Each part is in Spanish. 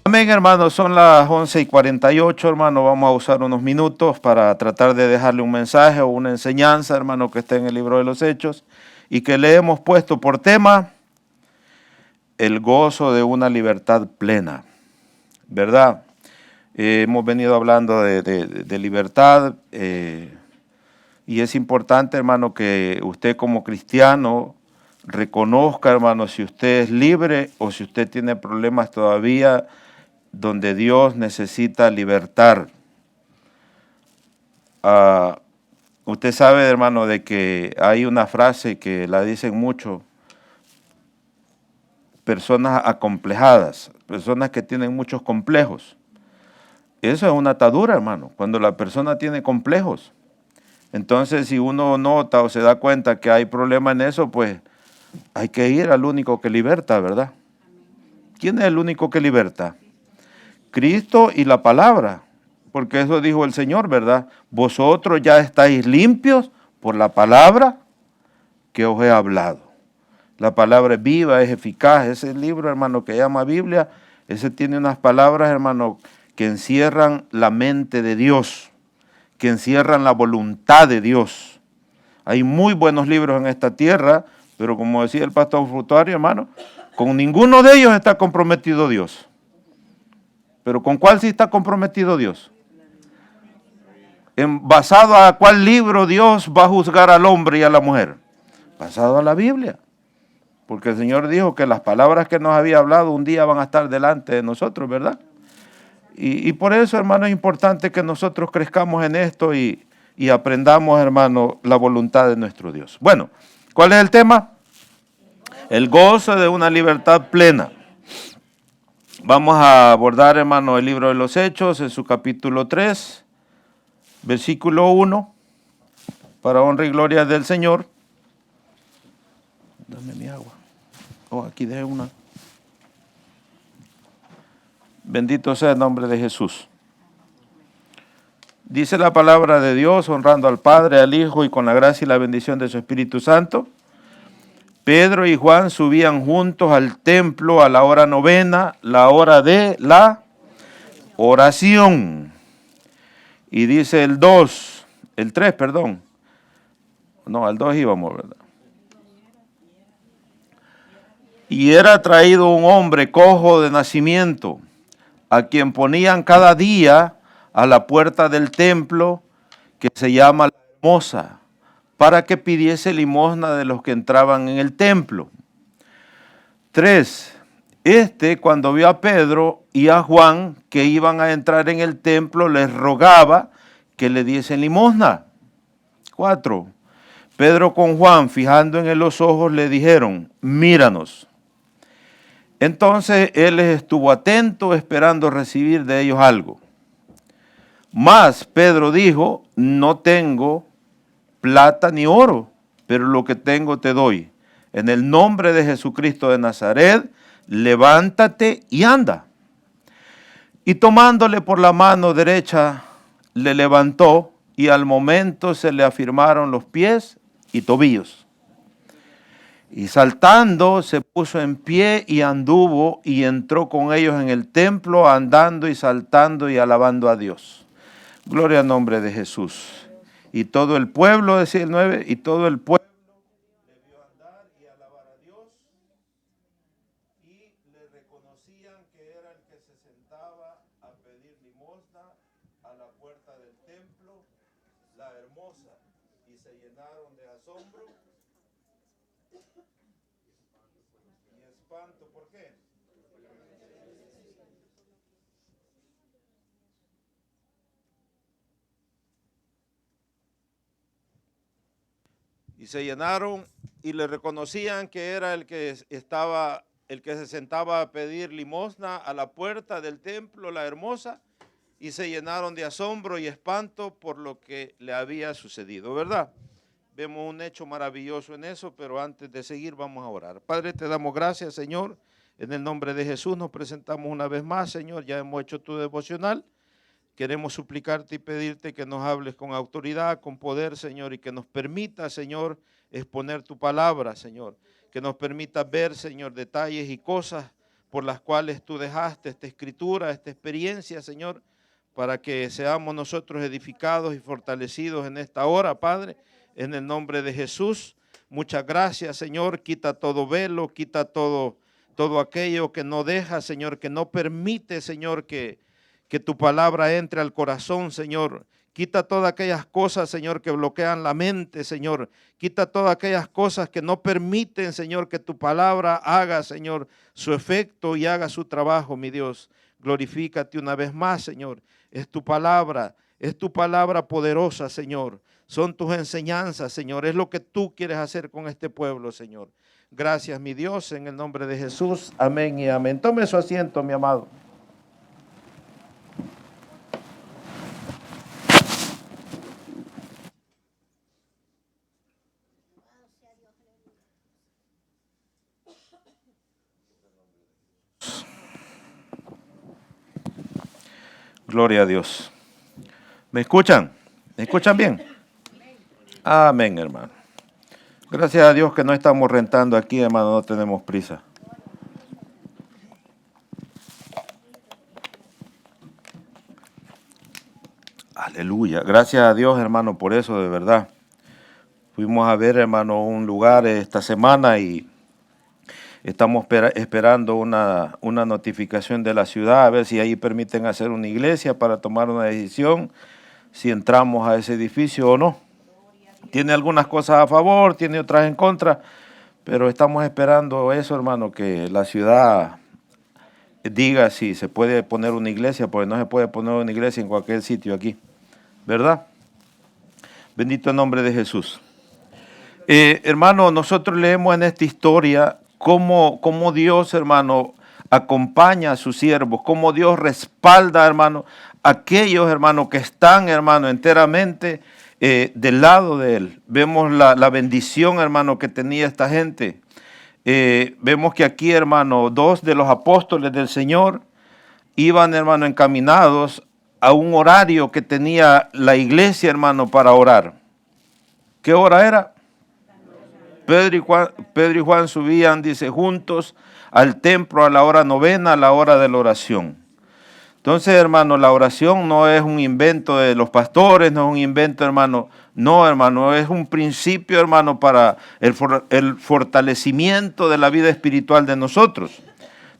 Amén, hermanos, son las 11:48, hermano. Vamos a usar unos minutos para tratar de dejarle un mensaje o una enseñanza, hermano, que está en el libro de los Hechos y que le hemos puesto por tema el gozo de una libertad plena, ¿verdad? Hemos venido hablando de libertad y es importante, hermano, que usted como cristiano reconozca, hermano, si usted es libre o si usted tiene problemas todavía donde Dios necesita libertar. Usted sabe, hermano, de que hay una frase que la dicen mucho, personas acomplejadas, personas que tienen muchos complejos. Eso es una atadura, hermano, cuando la persona tiene complejos. Entonces, si uno nota o se da cuenta que hay problema en eso, pues hay que ir al único que liberta, ¿verdad? ¿Quién es el único que liberta? Cristo y la palabra, porque eso dijo el Señor, ¿verdad? Vosotros ya estáis limpios por la palabra que os he hablado. La palabra es viva, es eficaz. Ese libro, hermano, que llama Biblia, ese tiene unas palabras, hermano, que encierran la mente de Dios, que encierran la voluntad de Dios. Hay muy buenos libros en esta tierra, pero como decía el pastor Frutuario, hermano, con ninguno de ellos está comprometido Dios. Pero ¿con cuál sí está comprometido Dios? ¿Basado a cuál libro Dios va a juzgar al hombre y a la mujer? Basado a la Biblia. Porque el Señor dijo que las palabras que nos había hablado un día van a estar delante de nosotros, ¿verdad? Y por eso, hermano, es importante que nosotros crezcamos en esto y aprendamos, hermano, la voluntad de nuestro Dios. Bueno, ¿cuál es el tema? El gozo de una libertad plena. Vamos a abordar, hermano, el libro de los Hechos en su capítulo 3, versículo 1, para honra y gloria del Señor. Dame mi agua. Oh, aquí dejé una. Bendito sea el nombre de Jesús. Dice la palabra de Dios, honrando al Padre, al Hijo y con la gracia y la bendición de su Espíritu Santo. Pedro y Juan subían juntos al templo a la hora novena, la hora de la oración. Y dice el 3, perdón. No, al 2 íbamos, ¿verdad? Y era traído un hombre cojo de nacimiento, a quien ponían cada día a la puerta del templo, que se llama La Hermosa, para que pidiese limosna de los que entraban en el templo. 3. Cuando vio a Pedro y a Juan que iban a entrar en el templo, les rogaba que le diesen limosna. 4. Pedro con Juan, fijando en él los ojos, le dijeron, míranos. Entonces él les estuvo atento, esperando recibir de ellos algo. Mas Pedro dijo, no tengo plata ni oro, pero lo que tengo te doy. En el nombre de Jesucristo de Nazaret, levántate y anda. Y tomándole por la mano derecha, le levantó y al momento se le afirmaron los pies y tobillos. Y saltando se puso en pie y anduvo y entró con ellos en el templo, andando y saltando y alabando a Dios. Gloria al nombre de Jesús. Y todo el pueblo, decía el 9, y todo el pueblo le vio andar y alabar a Dios, y le reconocían que era el que se sentaba a pedir limosna a la puerta del templo, La Hermosa, y se llenaron de asombro y espanto. ¿Por qué? Y se llenaron y le reconocían que era el que se sentaba a pedir limosna a la puerta del templo, La Hermosa, y se llenaron de asombro y espanto por lo que le había sucedido, ¿verdad? Vemos un hecho maravilloso en eso, pero antes de seguir vamos a orar. Padre, te damos gracias, Señor. En el nombre de Jesús nos presentamos una vez más, Señor. Ya hemos hecho tu devocional. Queremos suplicarte y pedirte que nos hables con autoridad, con poder, Señor, y que nos permita, Señor, exponer tu palabra, Señor. Que nos permita ver, Señor, detalles y cosas por las cuales tú dejaste esta escritura, esta experiencia, Señor, para que seamos nosotros edificados y fortalecidos en esta hora, Padre, en el nombre de Jesús. Muchas gracias, Señor. Quita todo velo, quita todo aquello que no deja, Señor, que no permite, Señor, que tu palabra entre al corazón, Señor. Quita todas aquellas cosas, Señor, que bloquean la mente, Señor. Quita todas aquellas cosas que no permiten, Señor, que tu palabra haga, Señor, su efecto y haga su trabajo, mi Dios. Glorifícate una vez más, Señor. Es tu palabra poderosa, Señor. Son tus enseñanzas, Señor. Es lo que tú quieres hacer con este pueblo, Señor. Gracias, mi Dios, en el nombre de Jesús. Amén y amén. Tome su asiento, mi amado. Gloria a Dios. ¿Me escuchan? ¿Me escuchan bien? Amén, hermano. Gracias a Dios que no estamos rentando aquí, hermano, no tenemos prisa. Aleluya. Gracias a Dios, hermano, por eso, de verdad. Fuimos a ver, hermano, un lugar esta semana y estamos esperando una notificación de la ciudad, a ver si ahí permiten hacer una iglesia para tomar una decisión, si entramos a ese edificio o no. Tiene algunas cosas a favor, tiene otras en contra, pero estamos esperando eso, hermano, que la ciudad diga si se puede poner una iglesia, porque no se puede poner una iglesia en cualquier sitio aquí, ¿verdad? Bendito el nombre de Jesús. Hermano, nosotros leemos en esta historia cómo Dios, hermano, acompaña a sus siervos, cómo Dios respalda, hermano, a aquellos, hermano, que están, hermano, enteramente del lado de Él. Vemos la bendición, hermano, que tenía esta gente. Vemos que aquí, hermano, 2 de los apóstoles del Señor iban, hermano, encaminados a un horario que tenía la iglesia, hermano, para orar. ¿Qué hora era? Pedro y Juan subían, dice, juntos al templo a la hora 9, a la hora de la oración. Entonces, hermano, la oración no es un invento de los pastores, no es un invento, hermano. No, hermano, es un principio, hermano, para el fortalecimiento de la vida espiritual de nosotros.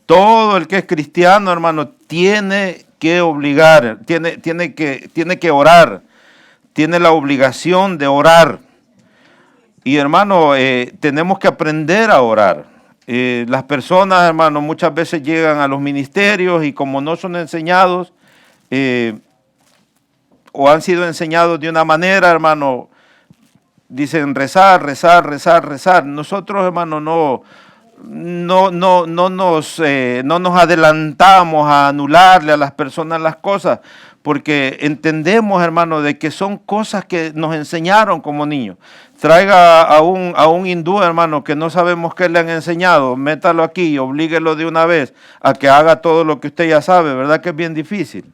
Todo el que es cristiano, hermano, tiene que obligar, tiene que orar, tiene la obligación de orar. Y hermano, tenemos que aprender a orar. Las personas, hermano, muchas veces llegan a los ministerios y como no son enseñados o han sido enseñados de una manera, hermano, dicen rezar, rezar, rezar, rezar. Nosotros, hermano, no nos adelantamos a anularle a las personas las cosas, porque entendemos, hermano, de que son cosas que nos enseñaron como niños. Traiga a un hindú, hermano, que no sabemos qué le han enseñado, métalo aquí y oblíguelo de una vez a que haga todo lo que usted ya sabe, ¿verdad que es bien difícil?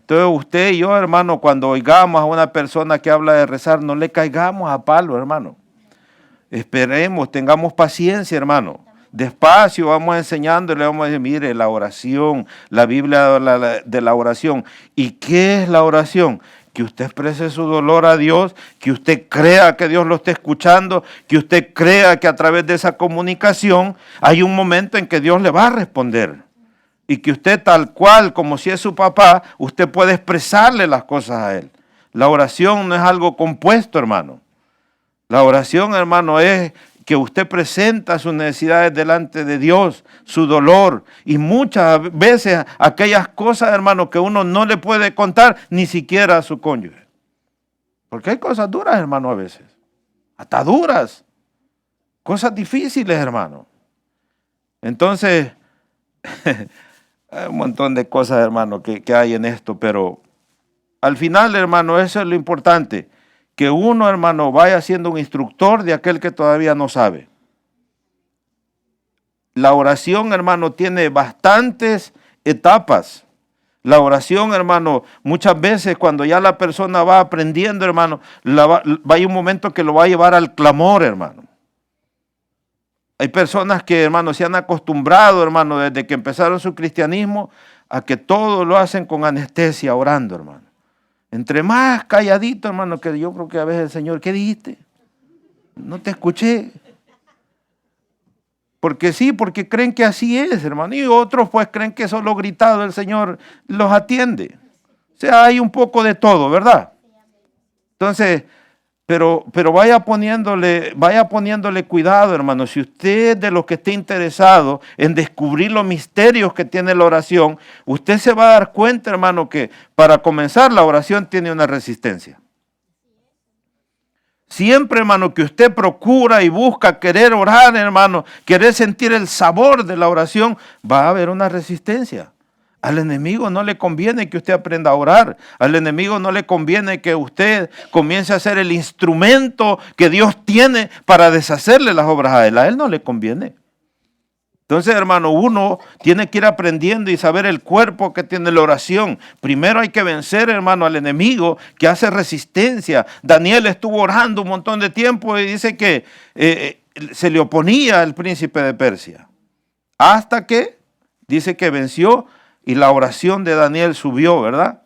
Entonces usted y yo, hermano, cuando oigamos a una persona que habla de rezar, no le caigamos a palo, hermano. Esperemos, tengamos paciencia, hermano. Despacio vamos enseñándole, vamos a decir, mire, la oración, la Biblia de la oración. ¿Y qué es la oración? Que usted exprese su dolor a Dios, que usted crea que Dios lo está escuchando, que usted crea que a través de esa comunicación hay un momento en que Dios le va a responder. Y que usted tal cual, como si es su papá, usted puede expresarle las cosas a Él. La oración no es algo compuesto, hermano. La oración, hermano, es que usted presenta sus necesidades delante de Dios, su dolor, y muchas veces aquellas cosas, hermano, que uno no le puede contar ni siquiera a su cónyuge. Porque hay cosas duras, hermano, a veces. Hasta duras. Cosas difíciles, hermano. Entonces, hay un montón de cosas, hermano, que hay en esto, pero al final, hermano, eso es lo importante. Que uno, hermano, vaya siendo un instructor de aquel que todavía no sabe. La oración, hermano, tiene bastantes etapas. La oración, hermano, muchas veces cuando ya la persona va aprendiendo, hermano, va a ir un momento que lo va a llevar al clamor, hermano. Hay personas que, hermano, se han acostumbrado, hermano, desde que empezaron su cristianismo, a que todo lo hacen con anestesia, orando, hermano. Entre más calladito, hermano, que yo creo que a veces el Señor, ¿qué dijiste? No te escuché. Porque sí, porque creen que así es, hermano. Y otros pues creen que solo gritado el Señor los atiende. O sea, hay un poco de todo, ¿verdad? Entonces, pero vaya poniéndole cuidado, hermano. Si usted es de los que esté interesado en descubrir los misterios que tiene la oración, usted se va a dar cuenta, hermano, que para comenzar la oración tiene una resistencia. Siempre, hermano, que usted procura y busca querer orar, hermano, querer sentir el sabor de la oración, va a haber una resistencia. Al enemigo no le conviene que usted aprenda a orar. Al enemigo no le conviene que usted comience a ser el instrumento que Dios tiene para deshacerle las obras a él. A él no le conviene. Entonces, hermano, uno tiene que ir aprendiendo y saber el cuerpo que tiene la oración. Primero hay que vencer, hermano, al enemigo que hace resistencia. Daniel estuvo orando un montón de tiempo y dice que se le oponía al príncipe de Persia. Hasta que dice que venció y la oración de Daniel subió, ¿verdad?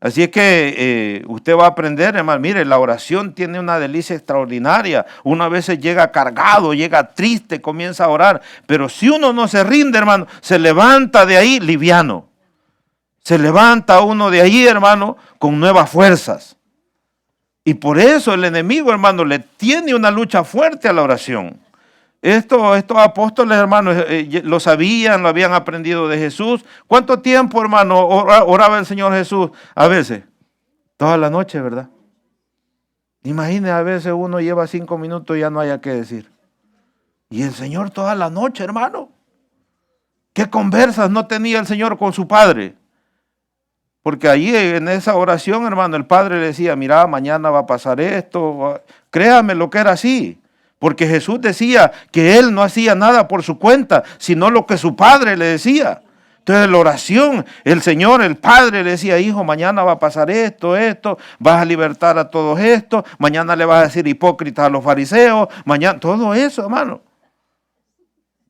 Así es que usted va a aprender, hermano. Mire, la oración tiene una delicia extraordinaria. Uno a veces llega cargado, llega triste, comienza a orar. Pero si uno no se rinde, hermano, se levanta de ahí liviano. Se levanta uno de ahí, hermano, con nuevas fuerzas. Y por eso el enemigo, hermano, le tiene una lucha fuerte a la oración. Estos apóstoles, hermanos, lo sabían, lo habían aprendido de Jesús. ¿Cuánto tiempo, hermano, oraba el Señor Jesús? A veces, toda la noche, ¿verdad? Imagine, a veces uno lleva 5 minutos y ya no haya qué decir. Y el Señor toda la noche, hermano. ¿Qué conversas no tenía el Señor con su Padre? Porque allí en esa oración, hermano, el Padre le decía, mira, mañana va a pasar esto. Créame lo que era así. Porque Jesús decía que Él no hacía nada por su cuenta, sino lo que su Padre le decía. Entonces la oración, el Señor, el Padre le decía, hijo, mañana va a pasar esto, vas a libertar a todos estos, mañana le vas a decir hipócritas a los fariseos, mañana, todo eso, hermano.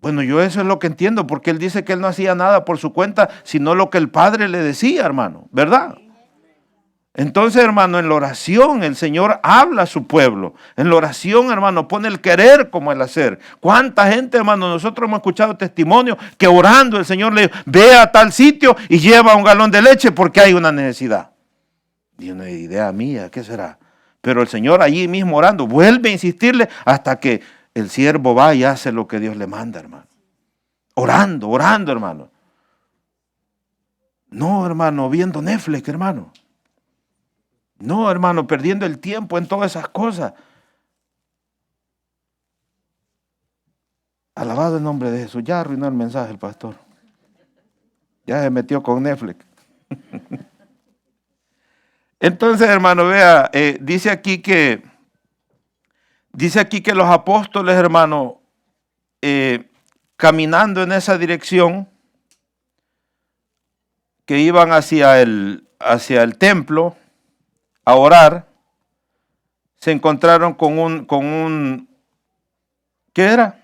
Bueno, yo eso es lo que entiendo, porque Él dice que Él no hacía nada por su cuenta, sino lo que el Padre le decía, hermano, ¿verdad? Entonces, hermano, en la oración el Señor habla a su pueblo. En la oración, hermano, pone el querer como el hacer. ¿Cuánta gente, hermano? Nosotros hemos escuchado testimonios que orando el Señor le dijo, ve a tal sitio y lleva un galón de leche porque hay una necesidad. Y una idea mía, ¿qué será? Pero el Señor allí mismo orando, vuelve a insistirle hasta que el siervo va y hace lo que Dios le manda, hermano. Orando, hermano. No, hermano, viendo Netflix, hermano. No, hermano, perdiendo el tiempo en todas esas cosas. Alabado el nombre de Jesús. Ya arruinó el mensaje el pastor. Ya se metió con Netflix. Entonces, hermano, vea, dice aquí que los apóstoles, hermano, caminando en esa dirección, que iban hacia el templo a orar, se encontraron con un ¿qué era?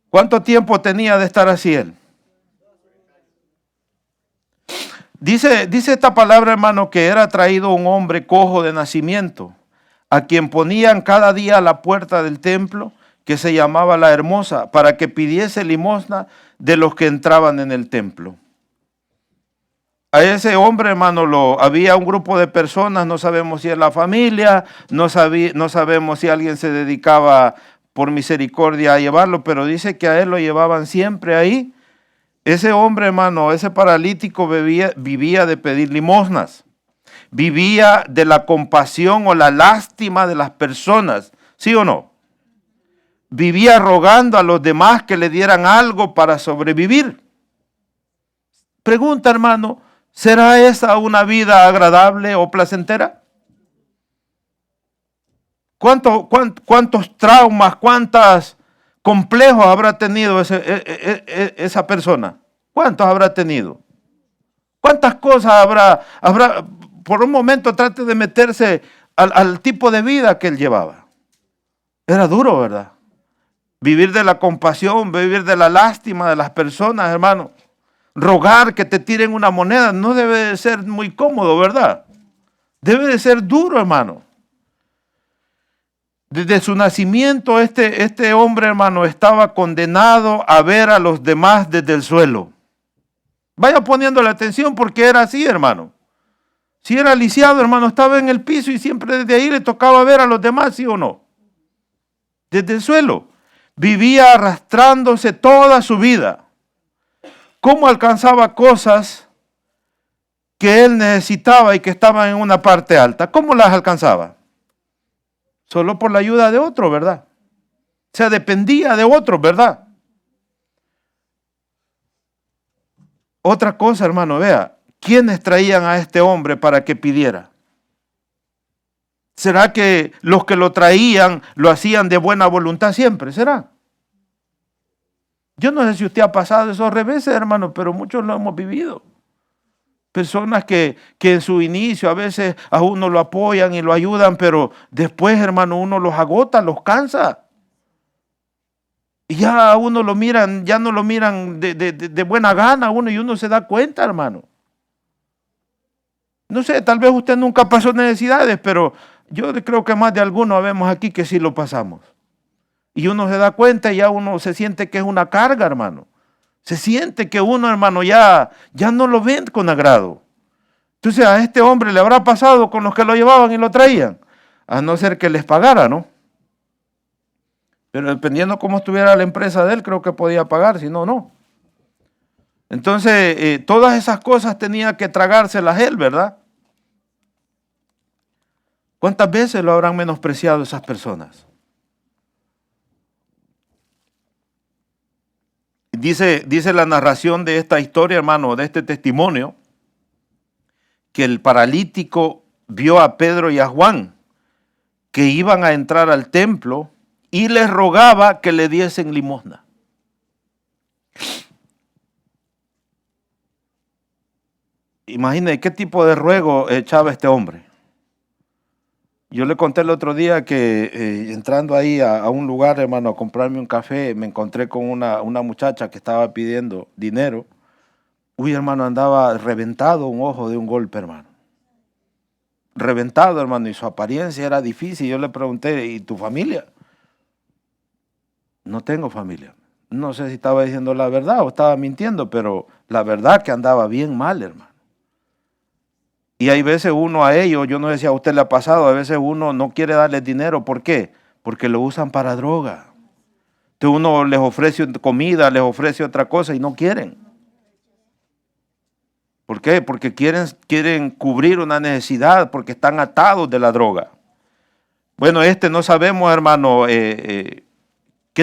¿Cuánto tiempo tenía de estar así él? Dice esta palabra, hermano, que era traído un hombre cojo de nacimiento, a quien ponían cada día a la puerta del templo, que se llamaba La Hermosa, para que pidiese limosna de los que entraban en el templo. A ese hombre, hermano, había un grupo de personas, no sabemos si es la familia, no sabemos si alguien se dedicaba por misericordia a llevarlo, pero dice que a él lo llevaban siempre ahí. Ese hombre, hermano, ese paralítico vivía de pedir limosnas, vivía de la compasión o la lástima de las personas, ¿sí o no? Vivía rogando a los demás que le dieran algo para sobrevivir. Pregunta, hermano, ¿será esa una vida agradable o placentera? ¿Cuántos traumas, cuántos complejos habrá tenido esa persona? ¿Cuántos habrá tenido? ¿Cuántas cosas habrá? Por un momento trate de meterse al tipo de vida que él llevaba. Era duro, ¿verdad? Vivir de la compasión, vivir de la lástima de las personas, hermano. Rogar que te tiren una moneda no debe de ser muy cómodo, ¿verdad? Debe de ser duro, hermano. Desde su nacimiento, este hombre, hermano, estaba condenado a ver a los demás desde el suelo. Vaya poniendo la atención porque era así, hermano. Si era lisiado, hermano, estaba en el piso y siempre desde ahí le tocaba ver a los demás, ¿sí o no? Desde el suelo. Vivía arrastrándose toda su vida. ¿Cómo alcanzaba cosas que él necesitaba y que estaban en una parte alta? ¿Cómo las alcanzaba? Solo por la ayuda de otro, ¿verdad? O sea, dependía de otros, ¿verdad? Otra cosa, hermano, vea, ¿quiénes traían a este hombre para que pidiera? ¿Será que los que lo traían lo hacían de buena voluntad siempre? ¿Será? Yo no sé si usted ha pasado esos reveses, hermano, pero muchos lo hemos vivido. Personas que en su inicio a veces a uno lo apoyan y lo ayudan, pero después, hermano, uno los agota, los cansa. Y ya a uno lo miran, ya no lo miran de buena gana uno y uno se da cuenta, hermano. No sé, tal vez usted nunca pasó necesidades, pero yo creo que más de algunos habemos aquí que sí lo pasamos. Y uno se da cuenta y ya uno se siente que es una carga, hermano. Se siente que uno, hermano, ya no lo ven con agrado. Entonces a este hombre le habrá pasado con los que lo llevaban y lo traían, a no ser que les pagara, ¿no? Pero dependiendo cómo estuviera la empresa de él, creo que podía pagar, si no, no. Entonces, todas esas cosas tenía que tragárselas él, ¿verdad? ¿Cuántas veces lo habrán menospreciado esas personas? Dice la narración de esta historia, hermano, de este testimonio, que el paralítico vio a Pedro y a Juan que iban a entrar al templo y les rogaba que le diesen limosna. Imagínense qué tipo de ruego echaba este hombre. Yo le conté el otro día que entrando ahí a un lugar, hermano, a comprarme un café, me encontré con una muchacha que estaba pidiendo dinero. Uy, hermano, andaba reventado un ojo de un golpe, hermano. Reventado, hermano, y su apariencia era difícil. Yo le pregunté, ¿y tu familia? No tengo familia. No sé si estaba diciendo la verdad o estaba mintiendo, pero la verdad que andaba bien mal, hermano. Y hay veces uno a ellos, yo no sé si a usted le ha pasado, a veces uno no quiere darles dinero. ¿Por qué? Porque lo usan para droga. Entonces uno les ofrece comida, les ofrece otra cosa y no quieren. ¿Por qué? Porque quieren cubrir una necesidad, porque están atados de la droga. Bueno, no sabemos, hermano, qué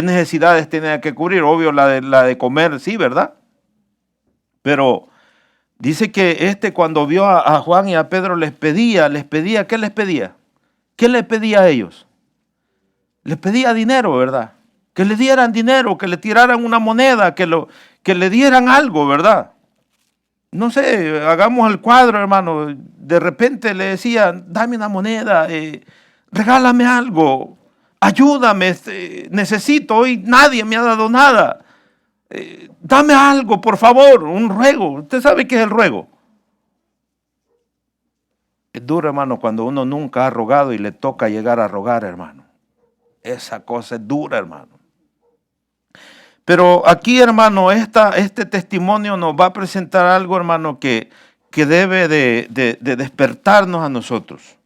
necesidades tenía que cubrir. Obvio, la de comer, sí, ¿verdad? Pero dice que cuando vio a Juan y a Pedro les pedía, ¿qué les pedía? ¿Qué les pedía a ellos? Les pedía dinero, ¿verdad? Que le dieran dinero, que le tiraran una moneda, que le dieran algo, ¿verdad? No sé, hagamos el cuadro, hermano. De repente le decía, dame una moneda, regálame algo, ayúdame, necesito, hoy nadie me ha dado nada. Dame algo, por favor, un ruego. ¿Usted sabe qué es el ruego? Es duro, hermano, cuando uno nunca ha rogado y le toca llegar a rogar, hermano. Esa cosa es dura, hermano. Pero aquí, hermano, este testimonio nos va a presentar algo, hermano, que debe de despertarnos a nosotros.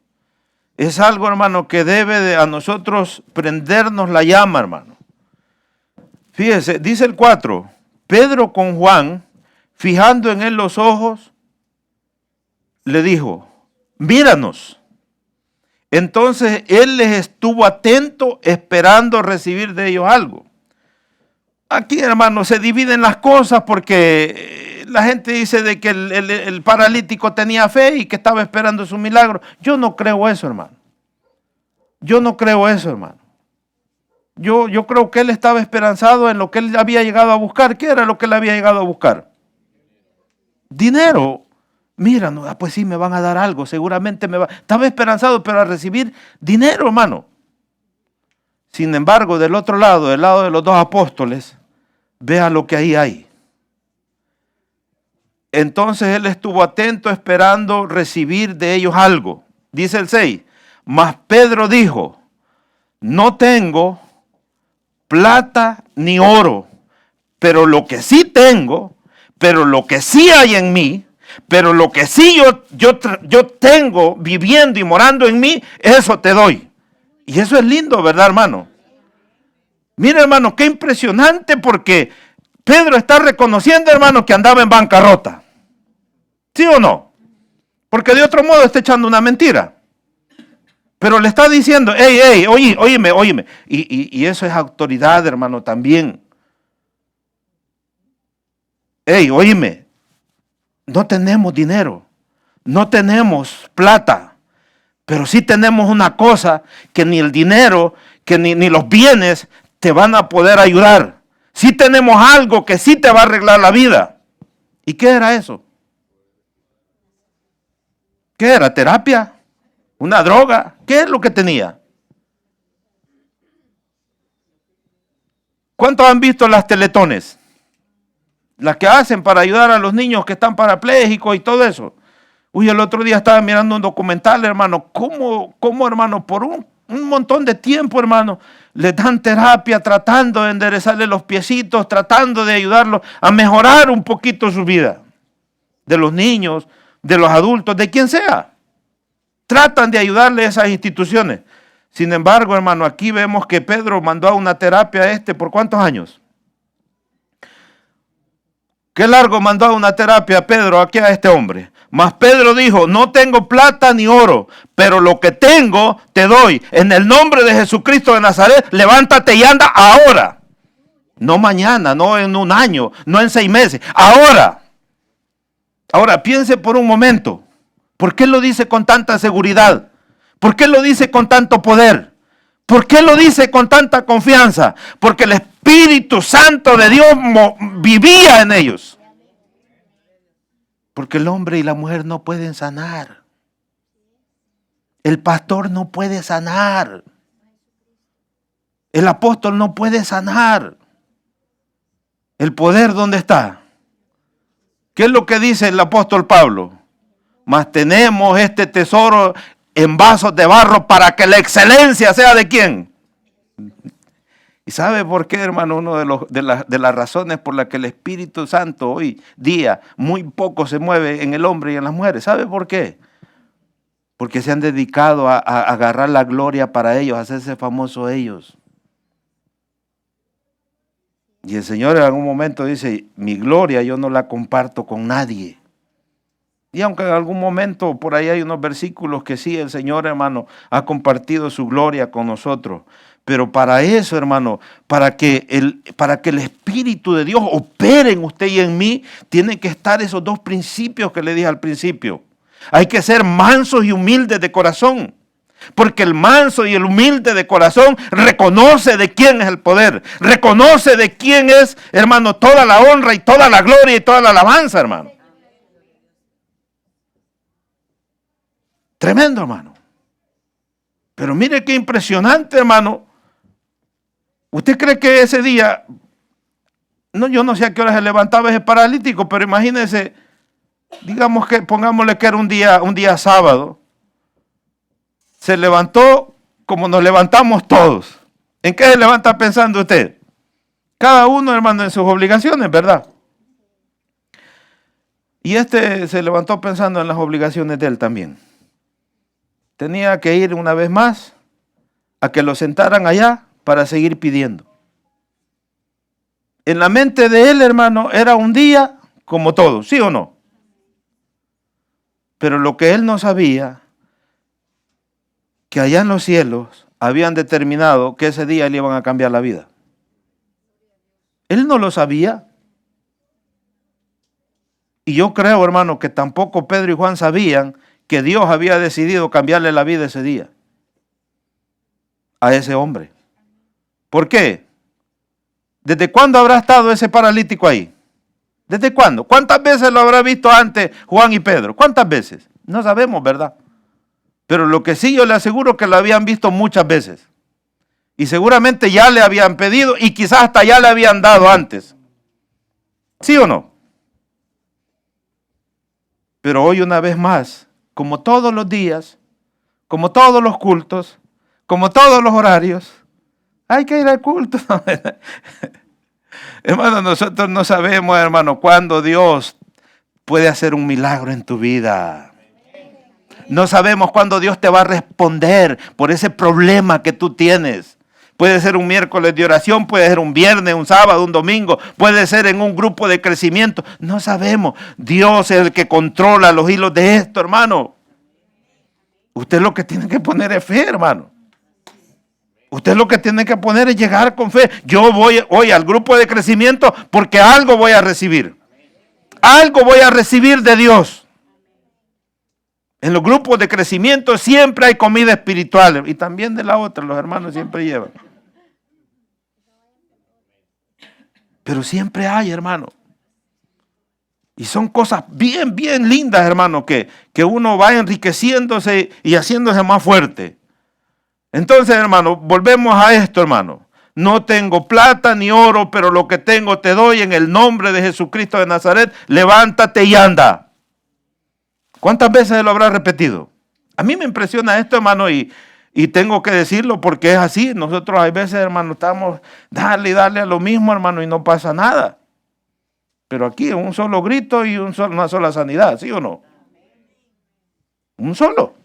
Es algo, hermano, que debe a nosotros prendernos la llama, hermano. Fíjese, dice el 4, Pedro con Juan, fijando en él los ojos, le dijo, míranos. Entonces él les estuvo atento, esperando recibir de ellos algo. Aquí, hermano, se dividen las cosas porque la gente dice de que el paralítico tenía fe y que estaba esperando su milagro. Yo no creo eso, hermano. Yo no creo eso, hermano. Yo creo que él estaba esperanzado en lo que él había llegado a buscar. ¿Qué era lo que él había llegado a buscar? Dinero. Mira, no, pues sí, me van a dar algo, seguramente me va. Estaba esperanzado, pero a recibir dinero, hermano. Sin embargo, del otro lado, del lado de los dos apóstoles, vea lo que ahí hay. Entonces él estuvo atento esperando recibir de ellos algo. Dice el 6, mas Pedro dijo, no tengo plata ni oro, pero lo que sí tengo, pero lo que sí hay en mí, pero lo que sí yo tengo viviendo y morando en mí, eso te doy. Y eso es lindo, ¿verdad, hermano? Mira, hermano, qué impresionante, porque Pedro está reconociendo, hermano, que andaba en bancarrota. ¿Sí o no? Porque de otro modo está echando una mentira. Pero le está diciendo, hey, óyeme. Y eso es autoridad, hermano, también. Hey, óyeme, no tenemos dinero, no tenemos plata, pero sí tenemos una cosa que ni el dinero, que ni los bienes te van a poder ayudar. Sí tenemos algo que sí te va a arreglar la vida. ¿Y qué era eso? ¿Qué era? ¿Terapia? ¿Una droga? ¿Qué es lo que tenía? ¿Cuántos han visto las teletones? Las que hacen para ayudar a los niños que están parapléjicos y todo eso. Uy, el otro día estaba mirando un documental, hermano, cómo hermano, por un montón de tiempo, hermano, les dan terapia tratando de enderezarle los piecitos, tratando de ayudarlos a mejorar un poquito su vida. De los niños, de los adultos, de quien sea. Tratan de ayudarle a esas instituciones. Sin embargo, hermano, aquí vemos que Pedro mandó a una terapia ¿por cuántos años? ¿Qué largo mandó a una terapia Pedro aquí a este hombre? Mas Pedro dijo, no tengo plata ni oro, pero lo que tengo te doy. En el nombre de Jesucristo de Nazaret, levántate y anda ahora. No mañana, no en un año, no en 6 meses, ahora. Ahora, piense por un momento. ¿Por qué lo dice con tanta seguridad? ¿Por qué lo dice con tanto poder? ¿Por qué lo dice con tanta confianza? Porque el Espíritu Santo de Dios vivía en ellos. Porque el hombre y la mujer no pueden sanar. El pastor no puede sanar. El apóstol no puede sanar. ¿El poder dónde está? ¿Qué es lo que dice el apóstol Pablo? Mas tenemos este tesoro en vasos de barro para que la excelencia sea de quién. ¿Y sabe por qué, hermano? Una de las razones por las que el Espíritu Santo hoy día muy poco se mueve en el hombre y en las mujeres. ¿Sabe por qué? Porque se han dedicado a agarrar la gloria para ellos, a hacerse famosos ellos. Y el Señor en algún momento dice, mi gloria yo no la comparto con nadie. Y aunque en algún momento por ahí hay unos versículos que sí, el Señor, hermano, ha compartido su gloria con nosotros. Pero para eso, hermano, para que el Espíritu de Dios opere en usted y en mí, tienen que estar esos dos principios que le dije al principio. Hay que ser mansos y humildes de corazón. Porque el manso y el humilde de corazón reconoce de quién es el poder. Reconoce de quién es, hermano, toda la honra y toda la gloria y toda la alabanza, hermano. Tremendo, hermano. Pero mire qué impresionante, hermano. ¿Usted cree que ese día, yo no sé a qué hora se levantaba ese paralítico, pero imagínese, digamos que, pongámosle que era un día sábado, se levantó como nos levantamos todos. ¿En qué se levanta pensando usted? Cada uno, hermano, en sus obligaciones, ¿verdad? Y se levantó pensando en las obligaciones de él también. Tenía que ir una vez más a que lo sentaran allá para seguir pidiendo. En la mente de él, hermano, era un día como todo, ¿sí o no? Pero lo que él no sabía, que allá en los cielos habían determinado que ese día le iban a cambiar la vida. Él no lo sabía. Y yo creo, hermano, que tampoco Pedro y Juan sabían que Dios había decidido cambiarle la vida ese día a ese hombre. ¿Por qué? ¿Desde cuándo habrá estado ese paralítico ahí? ¿Desde cuándo? ¿Cuántas veces lo habrá visto antes Juan y Pedro? ¿Cuántas veces? No sabemos, ¿verdad? Pero lo que sí yo le aseguro que lo habían visto muchas veces. Y seguramente ya le habían pedido y quizás hasta ya le habían dado antes. ¿Sí o no? Pero hoy una vez más, como todos los días, como todos los cultos, como todos los horarios, hay que ir al culto. Hermano, nosotros no sabemos, hermano, cuándo Dios puede hacer un milagro en tu vida. No sabemos cuándo Dios te va a responder por ese problema que tú tienes. Puede ser un miércoles de oración, puede ser un viernes, un sábado, un domingo, puede ser en un grupo de crecimiento. No sabemos. Dios es el que controla los hilos de esto, hermano. Usted lo que tiene que poner es fe, hermano. Usted lo que tiene que poner es llegar con fe. Yo voy hoy al grupo de crecimiento porque algo voy a recibir. Algo voy a recibir de Dios. En los grupos de crecimiento siempre hay comida espiritual. Y también de la otra, los hermanos siempre llevan. Pero siempre hay, hermano. Y son cosas bien, bien lindas, hermano, que uno va enriqueciéndose y haciéndose más fuerte. Entonces, hermano, volvemos a esto, hermano. No tengo plata ni oro, pero lo que tengo te doy en el nombre de Jesucristo de Nazaret. Levántate y anda. ¿Cuántas veces lo habrá repetido? A mí me impresiona esto, hermano, y tengo que decirlo porque es así. Nosotros hay veces, hermano, estamos darle a lo mismo, hermano, y no pasa nada. Pero aquí un solo grito y una sola sanidad, ¿sí o no? Un solo.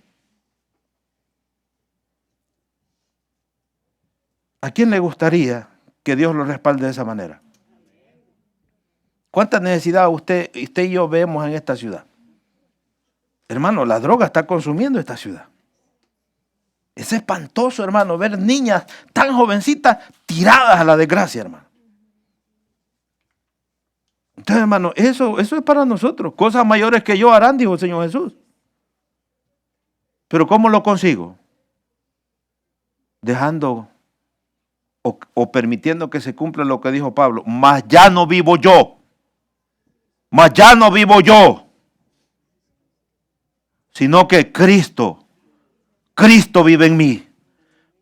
¿A quién le gustaría que Dios lo respalde de esa manera? ¿Cuánta necesidad usted y yo vemos en esta ciudad? Hermano, la droga está consumiendo esta ciudad. Es espantoso, hermano, ver niñas tan jovencitas tiradas a la desgracia, hermano. Entonces, hermano, eso es para nosotros. Cosas mayores que yo harán, dijo el Señor Jesús. Pero ¿cómo lo consigo? Dejando o permitiendo que se cumpla lo que dijo Pablo. Mas ya no vivo yo. Mas ya no vivo yo. Sino que Cristo vive en mí.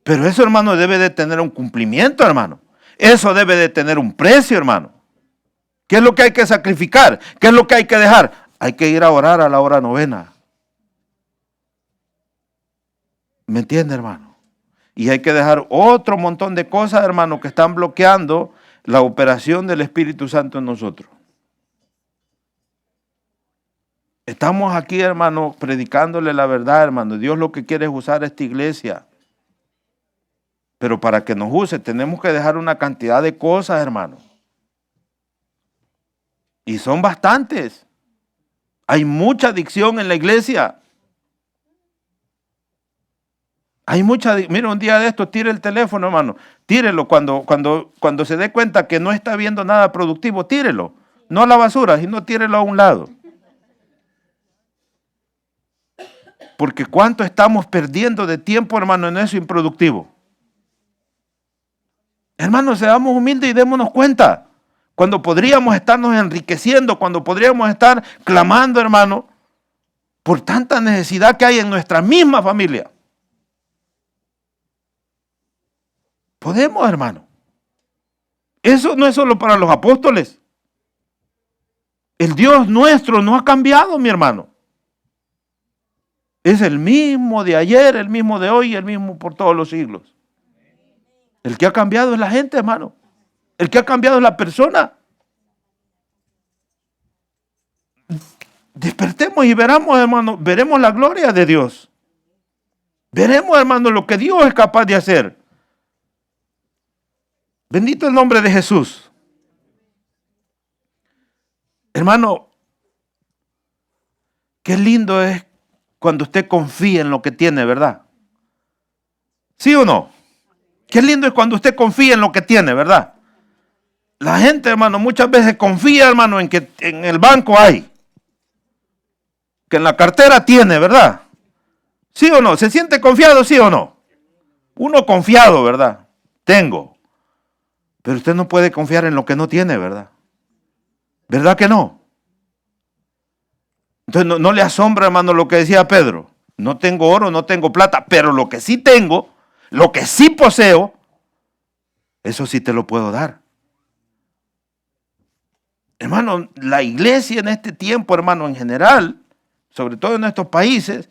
Pero eso, hermano, debe de tener un cumplimiento, hermano. Eso debe de tener un precio, hermano. ¿Qué es lo que hay que sacrificar? ¿Qué es lo que hay que dejar? Hay que ir a orar a la hora novena. ¿Me entiende, hermano? Y hay que dejar otro montón de cosas, hermano, que están bloqueando la operación del Espíritu Santo en nosotros. Estamos aquí, hermano, predicándole la verdad, hermano. Dios lo que quiere es usar esta iglesia. Pero para que nos use, tenemos que dejar una cantidad de cosas, hermano. Y son bastantes. Hay mucha adicción en la iglesia. Hay mucha, mira, un día de esto, tire el teléfono, hermano. Tírelo cuando se dé cuenta que no está viendo nada productivo, tírelo. No a la basura, sino tírelo a un lado. Porque cuánto estamos perdiendo de tiempo, hermano, en eso improductivo. Hermano, seamos humildes y démonos cuenta. Cuando podríamos estarnos enriqueciendo, cuando podríamos estar clamando, hermano, por tanta necesidad que hay en nuestra misma familia. Podemos, hermano. Eso no es solo para los apóstoles. El Dios nuestro no ha cambiado, mi hermano. Es el mismo de ayer, el mismo de hoy, el mismo por todos los siglos. El que ha cambiado es la gente, hermano. El que ha cambiado es la persona. Despertemos y veremos, hermano, veremos la gloria de Dios. Veremos, hermano, lo que Dios es capaz de hacer. Bendito el nombre de Jesús. Hermano, qué lindo es cuando usted confía en lo que tiene, ¿verdad? ¿Sí o no? Qué lindo es cuando usted confía en lo que tiene, ¿verdad? La gente, hermano, muchas veces confía, hermano, en que en el banco hay. Que en la cartera tiene, ¿verdad? ¿Sí o no? ¿Se siente confiado, sí o no? Uno confiado, ¿verdad? Tengo. Pero usted no puede confiar en lo que no tiene, ¿verdad? ¿Verdad que no? Entonces no le asombra, hermano, lo que decía Pedro. No tengo oro, no tengo plata, pero lo que sí tengo, lo que sí poseo, Eso sí te lo puedo dar. Hermano, la iglesia en este tiempo, hermano, en general, sobre todo en estos países,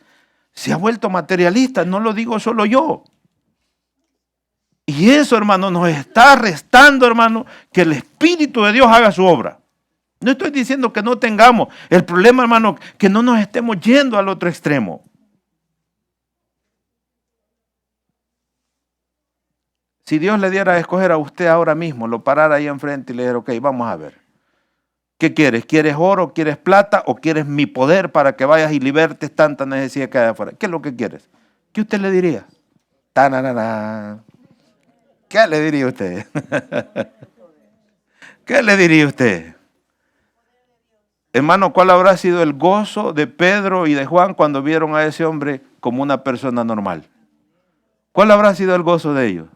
se ha vuelto materialista. No lo digo solo yo. Y eso, hermano, nos está restando, hermano, que el Espíritu de Dios haga su obra. No estoy diciendo que no tengamos. El problema, hermano, que no nos estemos yendo al otro extremo. Si Dios le diera a escoger a usted ahora mismo, lo parara ahí enfrente y le dijera, ok, vamos a ver. ¿Qué quieres? ¿Quieres oro? ¿Quieres plata? ¿O quieres mi poder para que vayas y libertes tanta necesidad que hay afuera? ¿Qué es lo que quieres? ¿Qué usted le diría? ¡Tananana! ¿Qué le diría usted? ¿Qué le diría usted? Hermano, ¿cuál habrá sido el gozo de Pedro y de Juan cuando vieron a ese hombre como una persona normal? ¿Cuál habrá sido el gozo de ellos?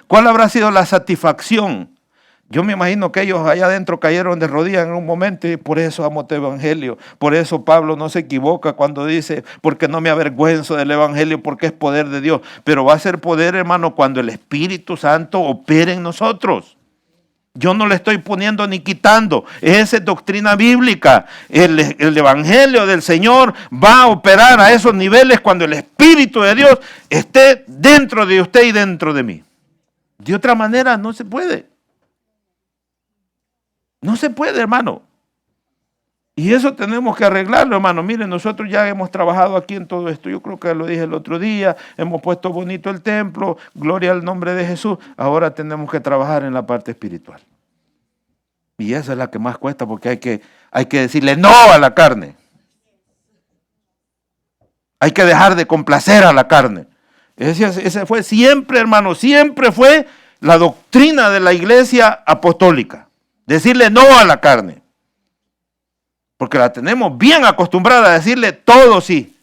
¿Cuál habrá sido la satisfacción? Yo me imagino que ellos allá adentro cayeron de rodillas en un momento y por eso amo tu evangelio. Por eso Pablo no se equivoca cuando dice, porque no me avergüenzo del evangelio, porque es poder de Dios. Pero va a ser poder, hermano, cuando el Espíritu Santo opere en nosotros. Yo no le estoy poniendo ni quitando. Esa es doctrina bíblica. El evangelio del Señor va a operar a esos niveles cuando el Espíritu de Dios esté dentro de usted y dentro de mí. De otra manera no se puede. No se puede, hermano. Y eso tenemos que arreglarlo, hermano. Miren, nosotros ya hemos trabajado aquí en todo esto. Yo creo que lo dije el otro día. Hemos puesto bonito el templo. Gloria al nombre de Jesús. Ahora tenemos que trabajar en la parte espiritual. Y esa es la que más cuesta porque hay que decirle no a la carne. Hay que dejar de complacer a la carne. Ese fue siempre, hermano, siempre fue la doctrina de la iglesia apostólica. Decirle no a la carne. Porque la tenemos bien acostumbrada a decirle todo sí.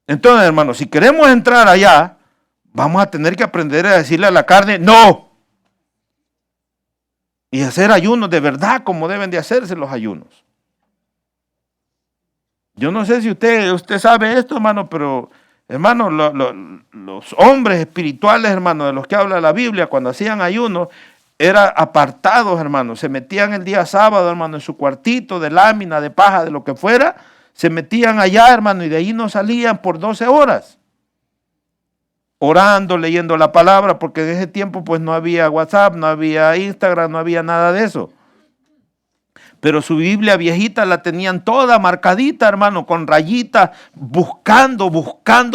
Entonces, hermano, si queremos entrar allá, vamos a tener que aprender a decirle a la carne no. Y hacer ayunos de verdad como deben de hacerse los ayunos. Yo no sé si usted sabe esto, hermano, pero, hermano, los hombres espirituales, hermano, de los que habla la Biblia, cuando hacían ayunos, eran apartados, hermano. Se metían el día sábado, hermano, en su cuartito de lámina, de paja, de lo que fuera. Se metían allá, hermano, y de ahí no salían por 12 horas. Orando, leyendo la palabra, porque en ese tiempo pues no había WhatsApp, no había Instagram, no había nada de eso. Pero su Biblia viejita la tenían toda marcadita, hermano, con rayitas, buscando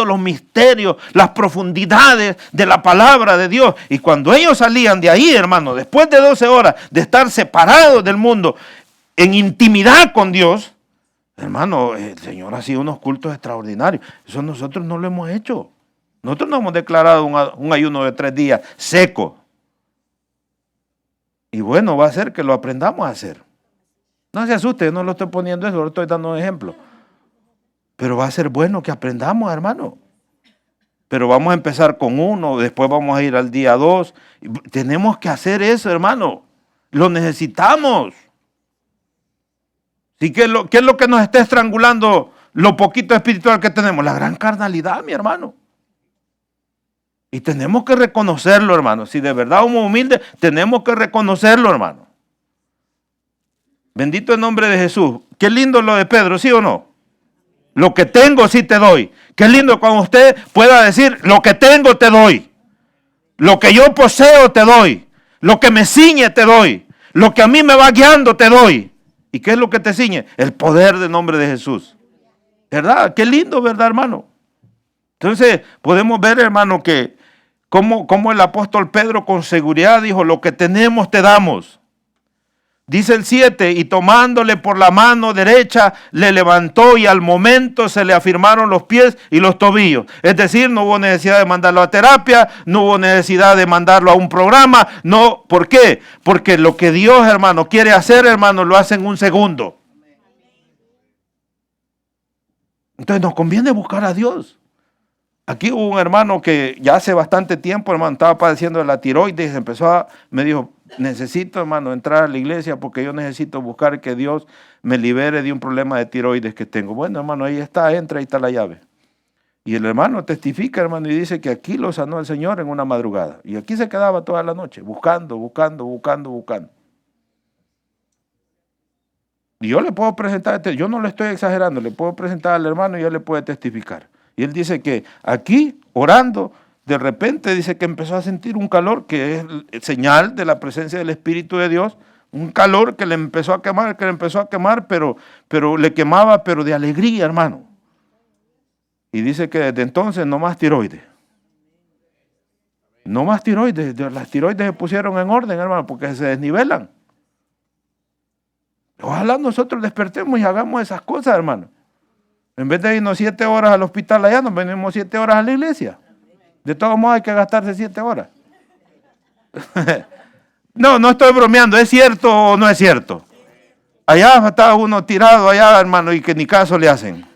los misterios, las profundidades de la palabra de Dios. Y cuando ellos salían de ahí, hermano, después de 12 horas de estar separados del mundo, en intimidad con Dios, hermano, el Señor hacía unos cultos extraordinarios. Eso nosotros no lo hemos hecho. Nosotros no hemos declarado un ayuno de 3 días seco. Y bueno, va a ser que lo aprendamos a hacer. No se asuste, yo no lo estoy poniendo eso, lo estoy dando un ejemplo. Pero va a ser bueno que aprendamos, hermano. Pero vamos a empezar con 1, después vamos a ir al día 2. Tenemos que hacer eso, hermano. Lo necesitamos. ¿Sí? ¿Qué es lo que nos está estrangulando lo poquito espiritual que tenemos? La gran carnalidad, mi hermano. Y tenemos que reconocerlo, hermano. Si de verdad somos humildes, tenemos que reconocerlo, hermano. Bendito el nombre de Jesús. Qué lindo lo de Pedro, ¿sí o no? Lo que tengo sí te doy. Qué lindo cuando usted pueda decir, lo que tengo te doy. Lo que yo poseo te doy. Lo que me ciñe te doy. Lo que a mí me va guiando te doy. ¿Y qué es lo que te ciñe? El poder del nombre de Jesús. ¿Verdad? Qué lindo, ¿verdad, hermano? Entonces podemos ver, hermano, que como el apóstol Pedro con seguridad dijo, lo que tenemos te damos. Dice el 7, y tomándole por la mano derecha, le levantó y al momento se le afirmaron los pies y los tobillos. Es decir, no hubo necesidad de mandarlo a terapia, no hubo necesidad de mandarlo a un programa. No, ¿por qué? Porque lo que Dios, hermano, quiere hacer, hermano, lo hace en un segundo. Entonces nos conviene buscar a Dios. Aquí hubo un hermano que ya hace bastante tiempo, hermano, estaba padeciendo de la tiroides, me dijo, necesito, hermano, entrar a la iglesia porque yo necesito buscar que Dios me libere de un problema de tiroides que tengo. Bueno, hermano, ahí está, entra, ahí está la llave. Y el hermano testifica, hermano, y dice que aquí lo sanó el Señor en una madrugada. Y aquí se quedaba toda la noche, buscando. Y yo le puedo presentar, yo no le estoy exagerando, le puedo presentar al hermano y él le puede testificar. Y él dice que aquí, orando, de repente dice que empezó a sentir un calor que es señal de la presencia del Espíritu de Dios, un calor que le empezó a quemar, pero le quemaba, pero de alegría, hermano. Y dice que desde entonces no más tiroides. No más tiroides. Las tiroides se pusieron en orden, hermano, porque se desnivelan. Ojalá nosotros despertemos y hagamos esas cosas, hermano. En vez de irnos 7 horas al hospital allá, nos venimos 7 horas a la iglesia. De todos modos hay que gastarse 7 horas. No estoy bromeando. ¿Es cierto o no es cierto? Allá está uno tirado allá, hermano, y que ni caso le hacen.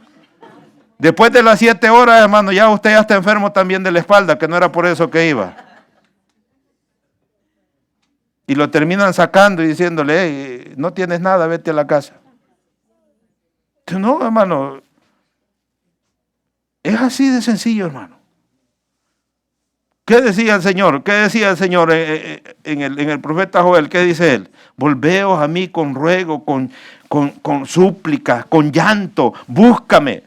Después de las 7 horas, hermano, ya usted ya está enfermo también de la espalda, que no era por eso que iba. Y lo terminan sacando y diciéndole, hey, no tienes nada, vete a la casa. No, hermano, es así de sencillo, hermano. ¿Qué decía el Señor? ¿Qué decía el Señor en el profeta Joel? ¿Qué dice él? Volveos a mí con ruego, con súplicas, con llanto, búscame.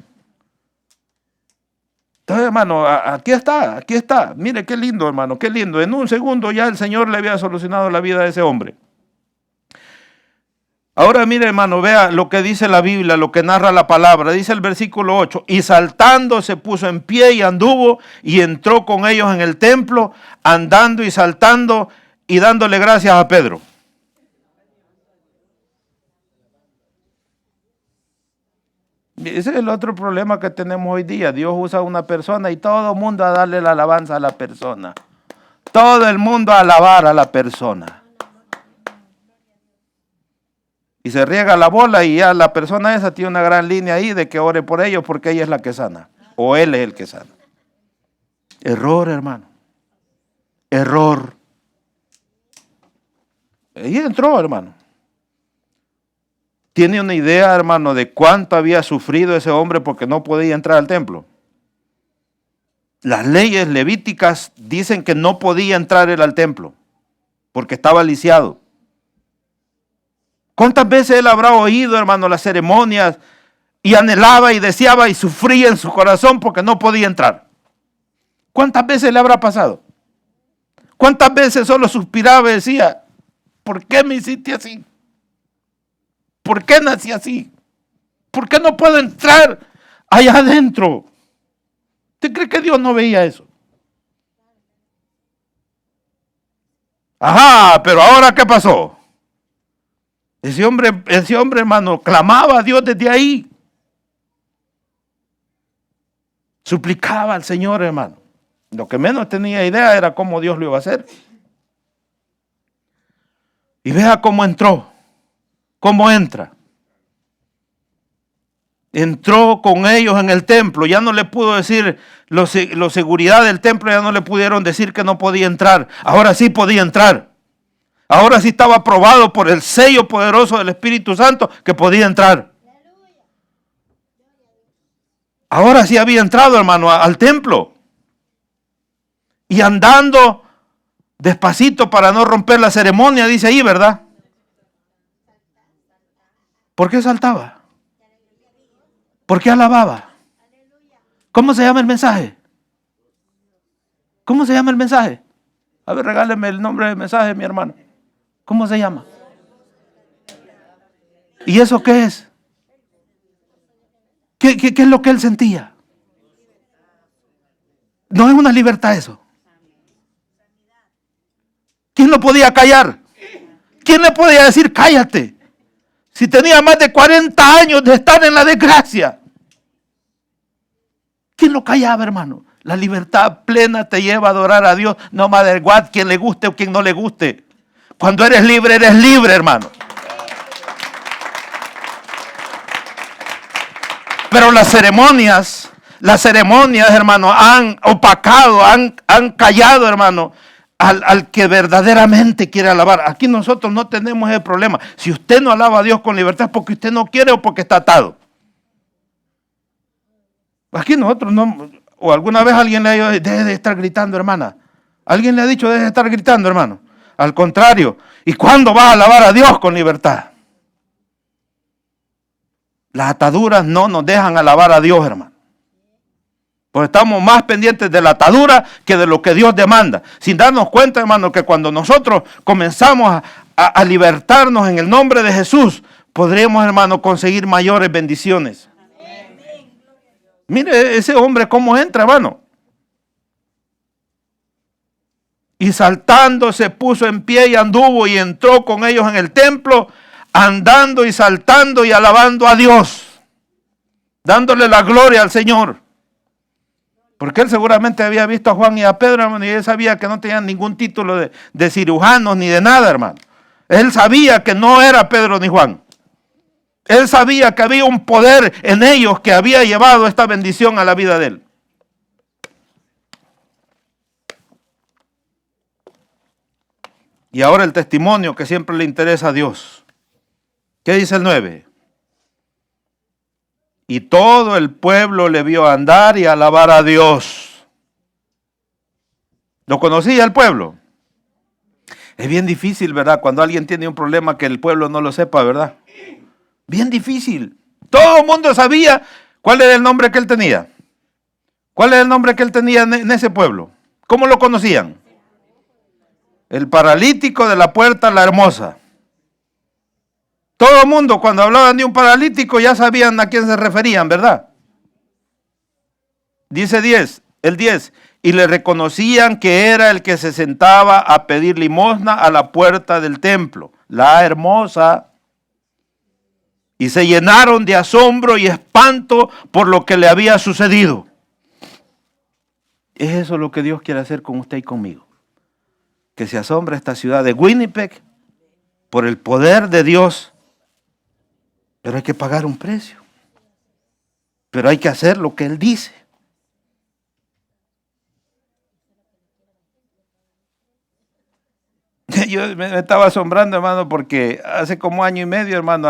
Entonces, hermano, aquí está. Mire qué lindo, hermano, qué lindo. En un segundo ya el Señor le había solucionado la vida a ese hombre. Ahora mire, hermano, vea lo que dice la Biblia, lo que narra la palabra. Dice el versículo 8, y saltando se puso en pie y anduvo y entró con ellos en el templo, andando y saltando y dándole gracias a Pedro. Ese es el otro problema que tenemos hoy día. Dios usa a una persona y todo el mundo a darle la alabanza a la persona. Todo el mundo a alabar a la persona. Y se riega la bola y ya la persona esa tiene una gran línea ahí de que ore por ellos porque ella es la que sana. O él es el que sana. Error, hermano. Error. Ahí entró, hermano. ¿Tiene una idea, hermano, de cuánto había sufrido ese hombre porque no podía entrar al templo? Las leyes levíticas dicen que no podía entrar él al templo porque estaba lisiado. ¿Cuántas veces él habrá oído, hermano, las ceremonias y anhelaba y deseaba y sufría en su corazón porque no podía entrar? ¿Cuántas veces le habrá pasado? ¿Cuántas veces solo suspiraba y decía, ¿por qué me hiciste así? ¿Por qué nací así? ¿Por qué no puedo entrar allá adentro? ¿Usted cree que Dios no veía eso? Ajá, pero ahora ¿qué pasó? Ese hombre, hermano, clamaba a Dios desde ahí. Suplicaba al Señor, hermano. Lo que menos tenía idea era cómo Dios lo iba a hacer. Y vea cómo entró. ¿Cómo entra? Entró con ellos en el templo. Ya no le pudo decir los seguridad del templo, ya no le pudieron decir que no podía entrar. Ahora sí podía entrar. Ahora sí estaba aprobado por el sello poderoso del Espíritu Santo que podía entrar. Ahora sí había entrado, hermano, al templo. Y andando despacito para no romper la ceremonia, dice ahí, ¿verdad? ¿Por qué saltaba? ¿Por qué alababa? ¿Cómo se llama el mensaje? ¿Cómo se llama el mensaje? A ver, regáleme el nombre del mensaje, mi hermano. ¿Cómo se llama? ¿Y eso qué es? ¿Qué es lo que él sentía? No es una libertad eso. ¿Quién lo podía callar? ¿Quién le podía decir cállate? Si tenía más de 40 años de estar en la desgracia. ¿Quién lo callaba, hermano? La libertad plena te lleva a adorar a Dios, no matter what, quien le guste o quien no le guste. Cuando eres libre, hermano. Pero las ceremonias, hermano, han opacado, han callado, hermano, al que verdaderamente quiere alabar. Aquí nosotros no tenemos ese problema. Si usted no alaba a Dios con libertad es porque usted no quiere o porque está atado. Aquí nosotros no, O alguna vez alguien le ha dicho, deje de estar gritando, hermana. Alguien le ha dicho, deje de estar gritando, hermano. Al contrario. ¿Y cuándo vas a alabar a Dios con libertad? Las ataduras no nos dejan alabar a Dios, hermano. Pues estamos más pendientes de la atadura que de lo que Dios demanda. Sin darnos cuenta, hermano, que cuando nosotros comenzamos a libertarnos en el nombre de Jesús, podremos, hermano, conseguir mayores bendiciones. Mire ese hombre cómo entra, hermano. Y saltando se puso en pie y anduvo y entró con ellos en el templo, andando y saltando y alabando a Dios, dándole la gloria al Señor. Porque él seguramente había visto a Juan y a Pedro, hermano, y él sabía que no tenían ningún título de cirujanos ni de nada, hermano. Él sabía que no era Pedro ni Juan. Él sabía que había un poder en ellos que había llevado esta bendición a la vida de él. Y ahora el testimonio que siempre le interesa a Dios. ¿Qué dice el 9? Y todo el pueblo le vio andar y alabar a Dios. ¿Lo conocía el pueblo? Es bien difícil, ¿verdad? Cuando alguien tiene un problema que el pueblo no lo sepa, ¿verdad? Bien difícil. Todo el mundo sabía cuál era el nombre que él tenía. ¿Cuál era el nombre que él tenía en ese pueblo? ¿Cómo lo conocían? El paralítico de la puerta La Hermosa. Todo el mundo cuando hablaban de un paralítico ya sabían a quién se referían, ¿verdad? Dice el 10, y le reconocían que era el que se sentaba a pedir limosna a la puerta del templo, La Hermosa. Y se llenaron de asombro y espanto por lo que le había sucedido. Es eso lo que Dios quiere hacer con usted y conmigo. Que se asombre esta ciudad de Winnipeg por el poder de Dios. Pero hay que pagar un precio. Pero hay que hacer lo que Él dice. Yo me estaba asombrando, hermano, porque hace como año y medio, hermano,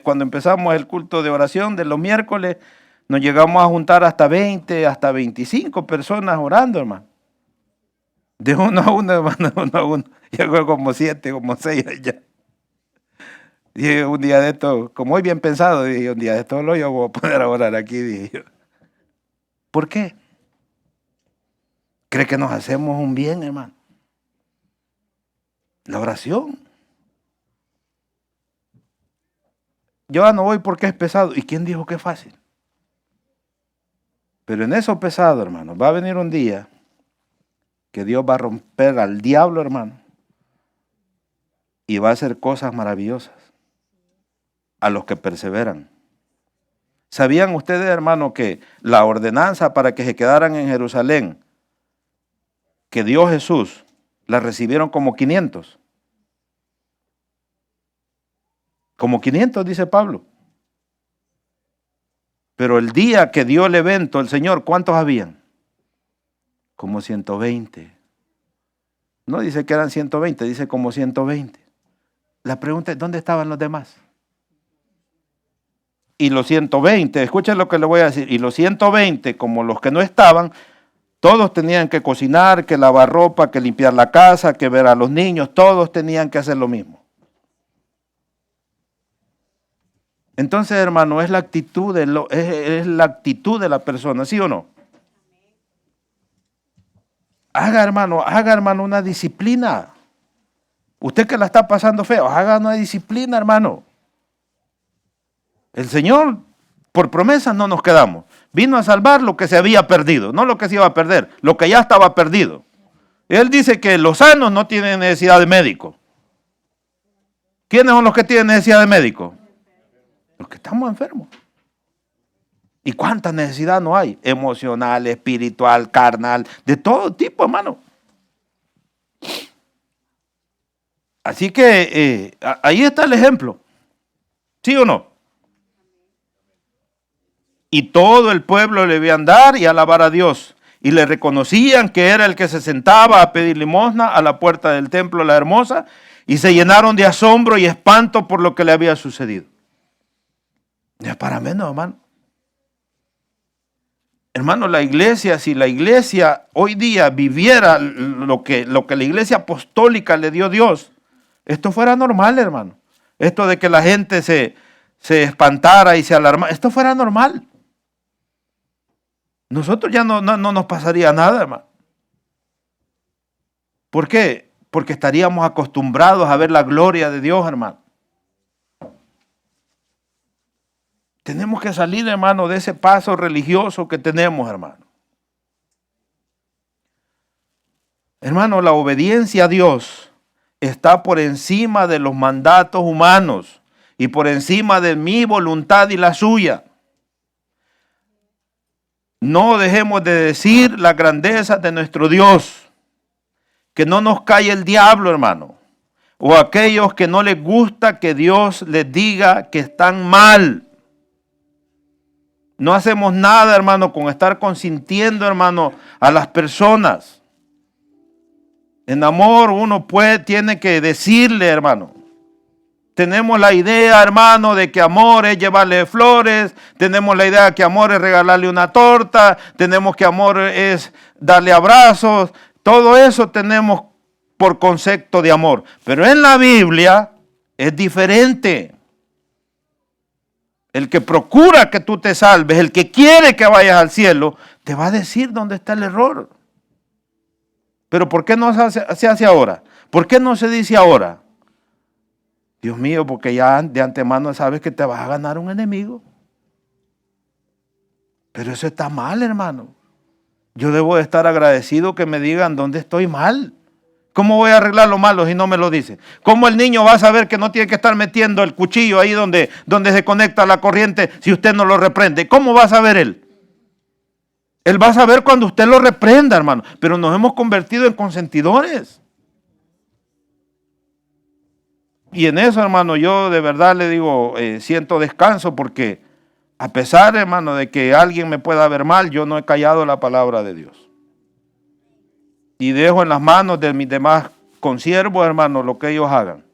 cuando empezamos el culto de oración de los miércoles, nos llegamos a juntar hasta 20, hasta 25 personas orando, hermano. De uno a uno, hermano, uno a uno. Llegó como 7, como 6 allá. Dije, un día de esto, como hoy bien pensado, dije, un día de esto yo voy a poder orar aquí, dije yo. ¿Por qué? ¿Cree que nos hacemos un bien, hermano? La oración. Yo no voy porque es pesado. ¿Y quién dijo que es fácil? Pero en eso pesado, hermano, va a venir un día que Dios va a romper al diablo, hermano, y va a hacer cosas maravillosas a los que perseveran. ¿Sabían ustedes, hermano, que la ordenanza para que se quedaran en Jerusalén, que dio Jesús, la recibieron como 500? Como 500, dice Pablo. Pero el día que dio el evento, el Señor, ¿cuántos habían? Como 120. No dice que eran 120, dice como 120. La pregunta es, ¿dónde estaban los demás? Y los 120, escuchen lo que le voy a decir, y los 120, como los que no estaban, todos tenían que cocinar, que lavar ropa, que limpiar la casa, que ver a los niños, todos tenían que hacer lo mismo. Entonces, hermano, es la actitud es la actitud de la persona, ¿sí o no? Haga, hermano, una disciplina. Usted que la está pasando feo, haga una disciplina, hermano. El Señor, por promesa, no nos quedamos. Vino a salvar lo que se había perdido, no lo que se iba a perder, lo que ya estaba perdido. Él dice que los sanos no tienen necesidad de médico. ¿Quiénes son los que tienen necesidad de médico? Los que estamos enfermos. ¿Y cuánta necesidad no hay? Emocional, espiritual, carnal, de todo tipo, hermano. Así que ahí está el ejemplo. ¿Sí o no? Y todo el pueblo le veía andar y alabar a Dios. Y le reconocían que era el que se sentaba a pedir limosna a la puerta del templo La Hermosa. Y se llenaron de asombro y espanto por lo que le había sucedido. No es para menos, hermano. Hermano, la iglesia, si la iglesia hoy día viviera lo que la iglesia apostólica le dio Dios, esto fuera normal, hermano. Esto de que la gente se espantara y se alarmara, esto fuera normal. Nosotros ya no nos pasaría nada, hermano. ¿Por qué? Porque estaríamos acostumbrados a ver la gloria de Dios, hermano. Tenemos que salir, hermano, de ese paso religioso que tenemos, hermano. Hermano, la obediencia a Dios está por encima de los mandatos humanos y por encima de mi voluntad y la suya. No dejemos de decir la grandeza de nuestro Dios. Que no nos calle el diablo, hermano. O aquellos que no les gusta que Dios les diga que están mal. No hacemos nada, hermano, con estar consintiendo, hermano, a las personas. En amor uno tiene que decirle, hermano. Tenemos la idea, hermano, de que amor es llevarle flores. Tenemos la idea de que amor es regalarle una torta. Tenemos que amor es darle abrazos. Todo eso tenemos por concepto de amor. Pero en la Biblia es diferente. El que procura que tú te salves, el que quiere que vayas al cielo, te va a decir dónde está el error. Pero ¿por qué no se hace ahora? ¿Por qué no se dice ahora? Dios mío, porque ya de antemano sabes que te vas a ganar un enemigo. Pero eso está mal, hermano. Yo debo de estar agradecido que me digan dónde estoy mal. ¿Cómo voy a arreglar lo malo si no me lo dicen? ¿Cómo el niño va a saber que no tiene que estar metiendo el cuchillo ahí donde se conecta la corriente si usted no lo reprende? ¿Cómo va a saber él? Él va a saber cuando usted lo reprenda, hermano. Pero nos hemos convertido en consentidores. Y en eso, hermano, yo de verdad le digo, siento descanso porque a pesar, hermano, de que alguien me pueda ver mal, yo no he callado la palabra de Dios. Y dejo en las manos de mis demás consiervos, hermano, lo que ellos hagan.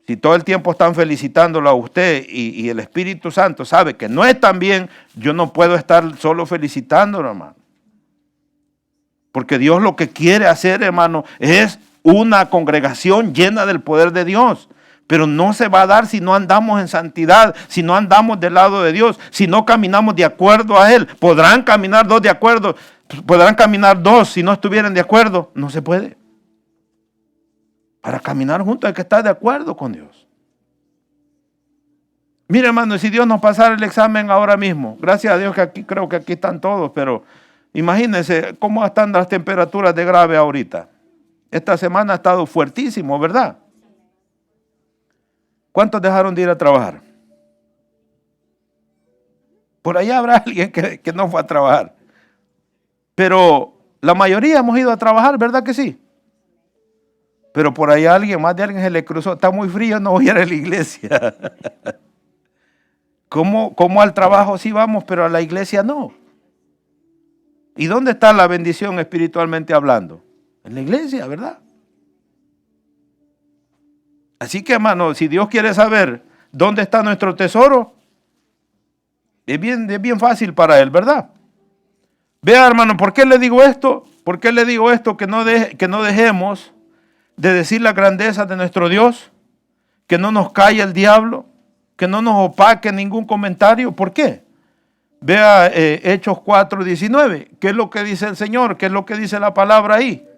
Si todo el tiempo están felicitándolo a usted y el Espíritu Santo sabe que no es tan bien, yo no puedo estar solo felicitándolo, hermano. Porque Dios lo que quiere hacer, hermano, es una congregación llena del poder de Dios. Pero no se va a dar si no andamos en santidad, si no andamos del lado de Dios, si no caminamos de acuerdo a Él. Podrán caminar dos de acuerdo, podrán caminar dos si no estuvieran de acuerdo. No se puede. Para caminar juntos hay que estar de acuerdo con Dios. Mire, hermano, si Dios nos pasara el examen ahora mismo, gracias a Dios que aquí creo que aquí están todos, pero imagínense cómo están las temperaturas de grave ahorita. Esta semana ha estado fuertísimo, ¿verdad? ¿Cuántos dejaron de ir a trabajar? Por allá habrá alguien que no fue a trabajar. Pero la mayoría hemos ido a trabajar, ¿verdad que sí? Pero por allá más de alguien se le cruzó. Está muy frío, no voy a ir a la iglesia. ¿Cómo al trabajo sí vamos, pero a la iglesia no? ¿Y dónde está la bendición espiritualmente hablando? En la iglesia, ¿verdad? Así que, hermano, si Dios quiere saber dónde está nuestro tesoro, es bien fácil para Él, ¿verdad? Vea, hermano, ¿por qué le digo esto? ¿Por qué le digo esto? Que no dejemos de decir la grandeza de nuestro Dios, que no nos calle el diablo, que no nos opaque ningún comentario. ¿Por qué? Vea Hechos 4:19. ¿Qué es lo que dice el Señor? ¿Qué es lo que dice la palabra ahí?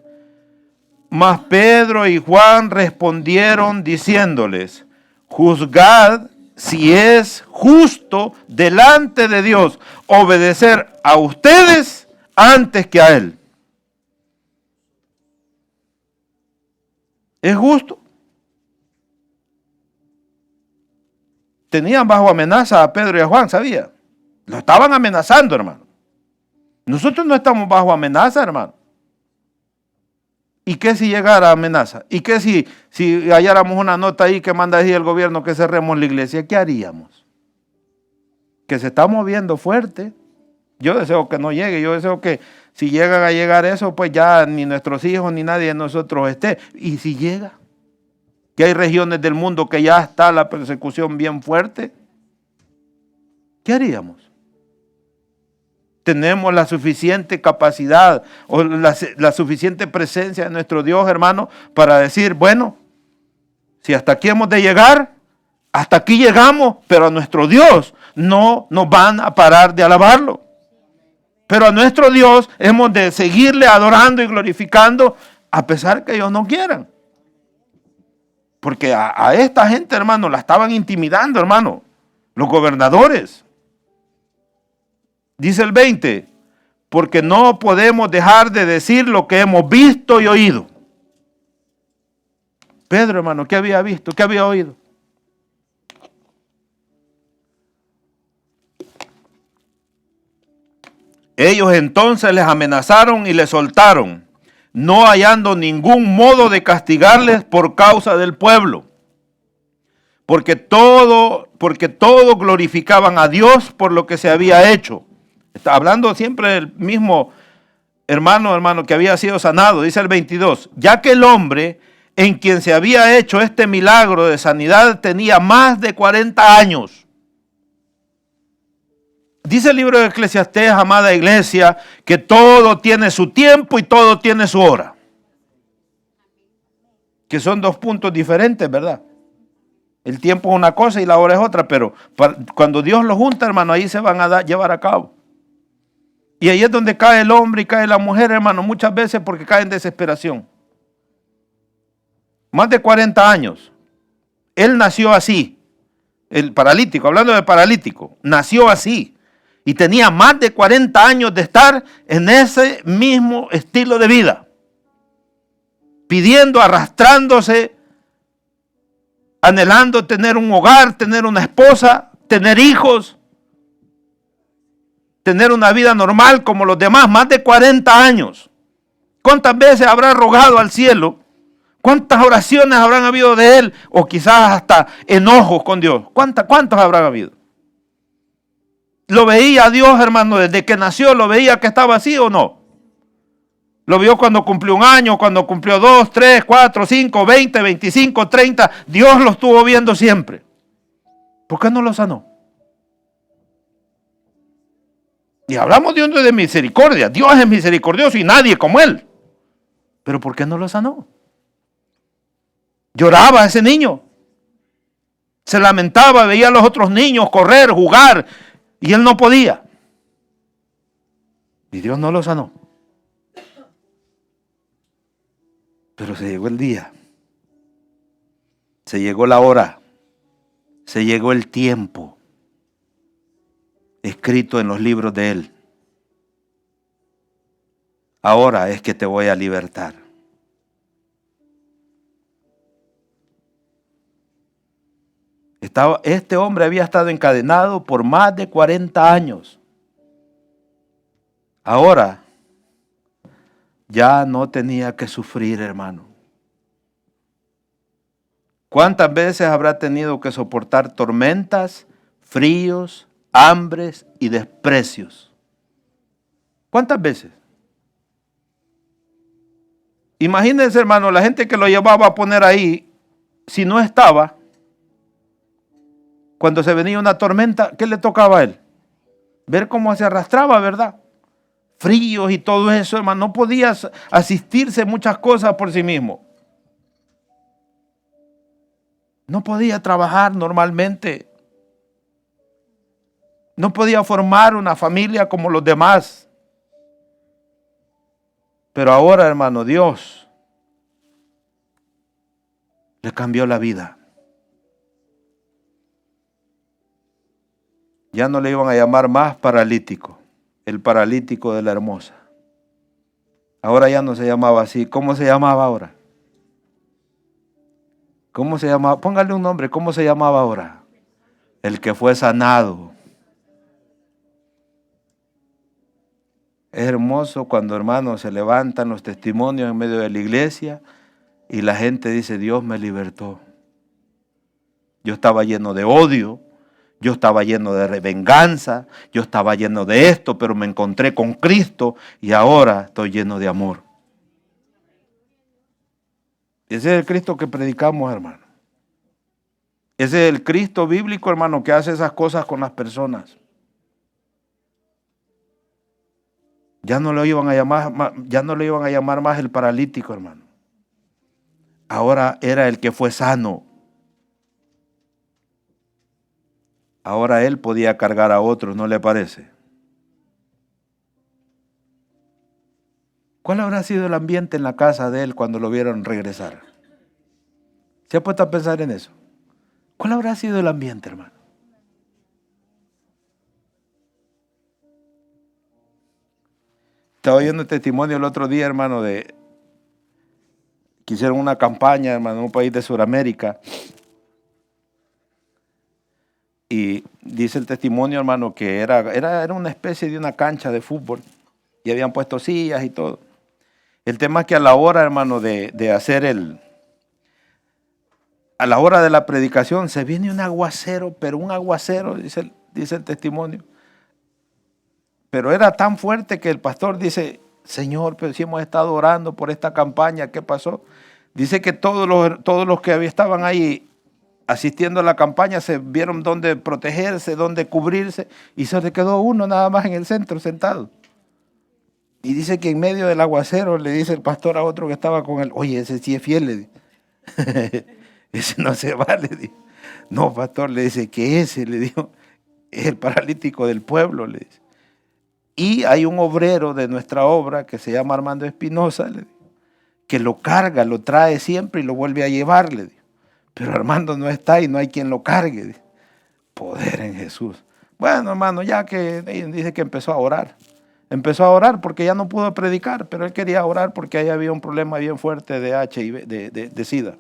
Mas Pedro y Juan respondieron diciéndoles, juzgad si es justo delante de Dios obedecer a ustedes antes que a Él. ¿Es justo? Tenían bajo amenaza a Pedro y a Juan, ¿sabía? Lo estaban amenazando, hermano. Nosotros no estamos bajo amenaza, hermano. ¿Y qué si llegara amenaza? ¿Y qué si halláramos una nota ahí que manda ahí el gobierno que cerremos la iglesia? ¿Qué haríamos? Que se está moviendo fuerte. Yo deseo que no llegue. Yo deseo que si llega a llegar eso, pues ya ni nuestros hijos ni nadie de nosotros esté. ¿Y si llega? Que hay regiones del mundo que ya está la persecución bien fuerte. ¿Qué haríamos? tenemos la suficiente capacidad o la suficiente presencia de nuestro Dios, hermano, para decir, bueno, si hasta aquí hemos de llegar, hasta aquí llegamos, pero a nuestro Dios no nos van a parar de alabarlo. Pero a nuestro Dios hemos de seguirle adorando y glorificando a pesar que ellos no quieran. Porque a esta gente, hermano, la estaban intimidando, hermano, los gobernadores. Dice el 20, porque no podemos dejar de decir lo que hemos visto y oído. Pedro, hermano, ¿qué había visto? ¿Qué había oído? Ellos entonces les amenazaron y les soltaron, no hallando ningún modo de castigarles por causa del pueblo. Porque todo glorificaban a Dios por lo que se había hecho. Está hablando siempre del mismo hermano que había sido sanado. Dice el 22, ya que el hombre en quien se había hecho este milagro de sanidad tenía más de 40 años. Dice el libro de Eclesiastés, amada iglesia, que todo tiene su tiempo y todo tiene su hora. Que son dos puntos diferentes, ¿verdad? El tiempo es una cosa y la hora es otra, pero cuando Dios los junta, hermano, ahí se van a llevar a cabo. Y ahí es donde cae el hombre y cae la mujer, hermano, muchas veces porque cae en desesperación. Más de 40 años. Él nació así. El paralítico, hablando del paralítico, nació así. Y tenía más de 40 años de estar en ese mismo estilo de vida. Pidiendo, arrastrándose, anhelando tener un hogar, tener una esposa, tener hijos, tener una vida normal como los demás, más de 40 años. ¿Cuántas veces habrá rogado al cielo? ¿Cuántas oraciones habrán habido de él? O quizás hasta enojos con Dios. ¿Cuántos habrán habido? ¿Lo veía a Dios, hermano, desde que nació? ¿Lo veía que estaba así o no? ¿Lo vio cuando cumplió un año, cuando cumplió 2, 3, 4, 5, 20, 25, 30? Dios lo estuvo viendo siempre. ¿Por qué no lo sanó? Y hablamos de un Dios de misericordia. Dios es misericordioso y nadie como Él. ¿Pero por qué no lo sanó? Lloraba ese niño. Se lamentaba, veía a los otros niños correr, jugar, y él no podía. Y Dios no lo sanó. Pero se llegó el día. Se llegó la hora. Se llegó el tiempo. Escrito en los libros de Él. Ahora es que te voy a libertar. Este hombre había estado encadenado por más de 40 años. Ahora ya no tenía que sufrir, hermano. ¿Cuántas veces habrá tenido que soportar tormentas, fríos, hambres y desprecios? ¿Cuántas veces? Imagínense, hermano, la gente que lo llevaba a poner ahí, si no estaba, cuando se venía una tormenta, ¿qué le tocaba a él? Ver cómo se arrastraba, ¿verdad? Fríos y todo eso, hermano. No podía asistirse muchas cosas por sí mismo. No podía trabajar normalmente. No podía formar una familia como los demás. Pero ahora, hermano, Dios le cambió la vida. Ya no le iban a llamar más paralítico, el paralítico de la hermosa. Ahora ya no se llamaba así. ¿Cómo se llamaba ahora? ¿Cómo se llamaba? Póngale un nombre. ¿Cómo se llamaba ahora? El que fue sanado. Es hermoso cuando, hermanos, se levantan los testimonios en medio de la iglesia y la gente dice, Dios me libertó. Yo estaba lleno de odio. Yo estaba lleno de venganza, yo estaba lleno de esto, pero me encontré con Cristo y ahora estoy lleno de amor. Ese es el Cristo que predicamos, hermano. Ese es el Cristo bíblico, hermano, que hace esas cosas con las personas. Ya no lo iban a llamar más el paralítico, hermano. Ahora era el que fue sano. Ahora él podía cargar a otros, ¿no le parece? ¿Cuál habrá sido el ambiente en la casa de él cuando lo vieron regresar? ¿Se ha puesto a pensar en eso? ¿Cuál habrá sido el ambiente, hermano? Estaba oyendo el testimonio el otro día, hermano, de que hicieron una campaña, hermano, en un país de Sudamérica. Y dice el testimonio, hermano, que era una especie de una cancha de fútbol. Y habían puesto sillas y todo. El tema es que a la hora, hermano, de hacer a la hora de la predicación se viene un aguacero, pero un aguacero, dice el testimonio. Pero era tan fuerte que el pastor dice, Señor, pero si hemos estado orando por esta campaña, ¿qué pasó? Dice que todos los que estaban ahí asistiendo a la campaña se vieron dónde protegerse, dónde cubrirse, y se le quedó uno nada más en el centro sentado. Y dice que en medio del aguacero le dice el pastor a otro que estaba con él, oye, ese sí es fiel, le dice. Ese no se va, le dijo. No, pastor, le dice que ese, le dijo, es el paralítico del pueblo, le dice. Y hay un obrero de nuestra obra que se llama Armando Espinosa, le dijo, que lo carga, lo trae siempre y lo vuelve a llevar, le dijo. Pero Armando no está y no hay quien lo cargue. Dice. Poder en Jesús. Bueno, hermano, ya que dice que empezó a orar. Empezó a orar porque ya no pudo predicar, pero él quería orar porque ahí había un problema bien fuerte de HIV, de SIDA.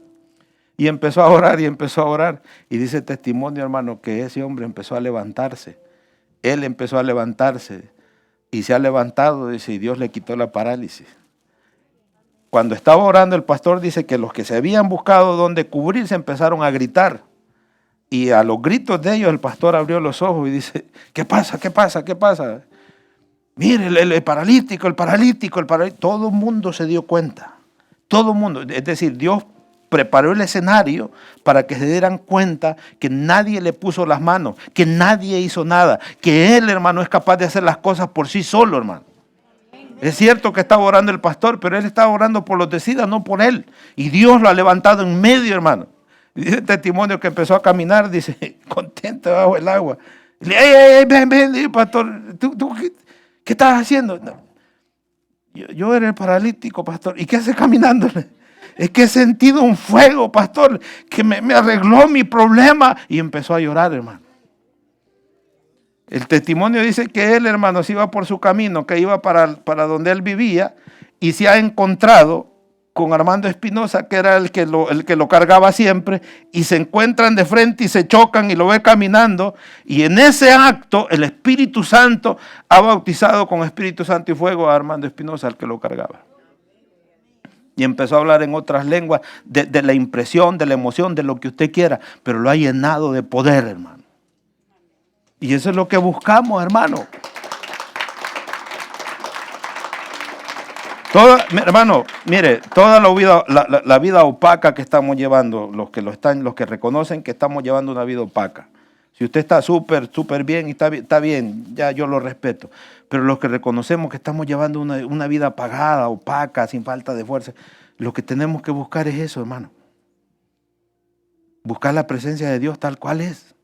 Y empezó a orar y empezó a orar. Y dice el testimonio, hermano, que ese hombre empezó a levantarse. Él empezó a levantarse y se ha levantado, dice, y Dios le quitó la parálisis. Cuando estaba orando el pastor dice que los que se habían buscado donde cubrirse empezaron a gritar. Y a los gritos de ellos el pastor abrió los ojos y dice, ¿qué pasa? ¿Qué pasa? ¿Qué pasa? Mire, el paralítico. Todo el mundo se dio cuenta. Todo el mundo. Es decir, Dios preparó el escenario para que se dieran cuenta que nadie le puso las manos, que nadie hizo nada, que él, hermano, es capaz de hacer las cosas por sí solo, hermano. Es cierto que estaba orando el pastor, pero él estaba orando por los de SIDA, no por él. Y Dios lo ha levantado en medio, hermano. Dice el testimonio que empezó a caminar, dice, contento bajo el agua. Y le dice, ven, pastor, ¿tú qué estás haciendo? No. Yo era el paralítico, pastor. ¿Y qué hace caminando? Es que he sentido un fuego, pastor, que me arregló mi problema. Y empezó a llorar, hermano. El testimonio dice que él, hermano, se iba por su camino, que iba para donde él vivía, y se ha encontrado con Armando Espinosa, que era el que lo cargaba siempre, y se encuentran de frente y se chocan y lo ve caminando, y en ese acto el Espíritu Santo ha bautizado con Espíritu Santo y fuego a Armando Espinosa, al que lo cargaba. Y empezó a hablar en otras lenguas de la impresión, de la emoción, de lo que usted quiera, pero lo ha llenado de poder, hermano. Y eso es lo que buscamos, hermano. Hermano, mire, toda la vida opaca que estamos llevando, los que reconocen que estamos llevando una vida opaca. Si usted está súper bien y está bien, ya yo lo respeto. Pero los que reconocemos que estamos llevando una vida apagada, opaca, sin falta de fuerza, lo que tenemos que buscar es eso, hermano. Buscar la presencia de Dios tal cual es.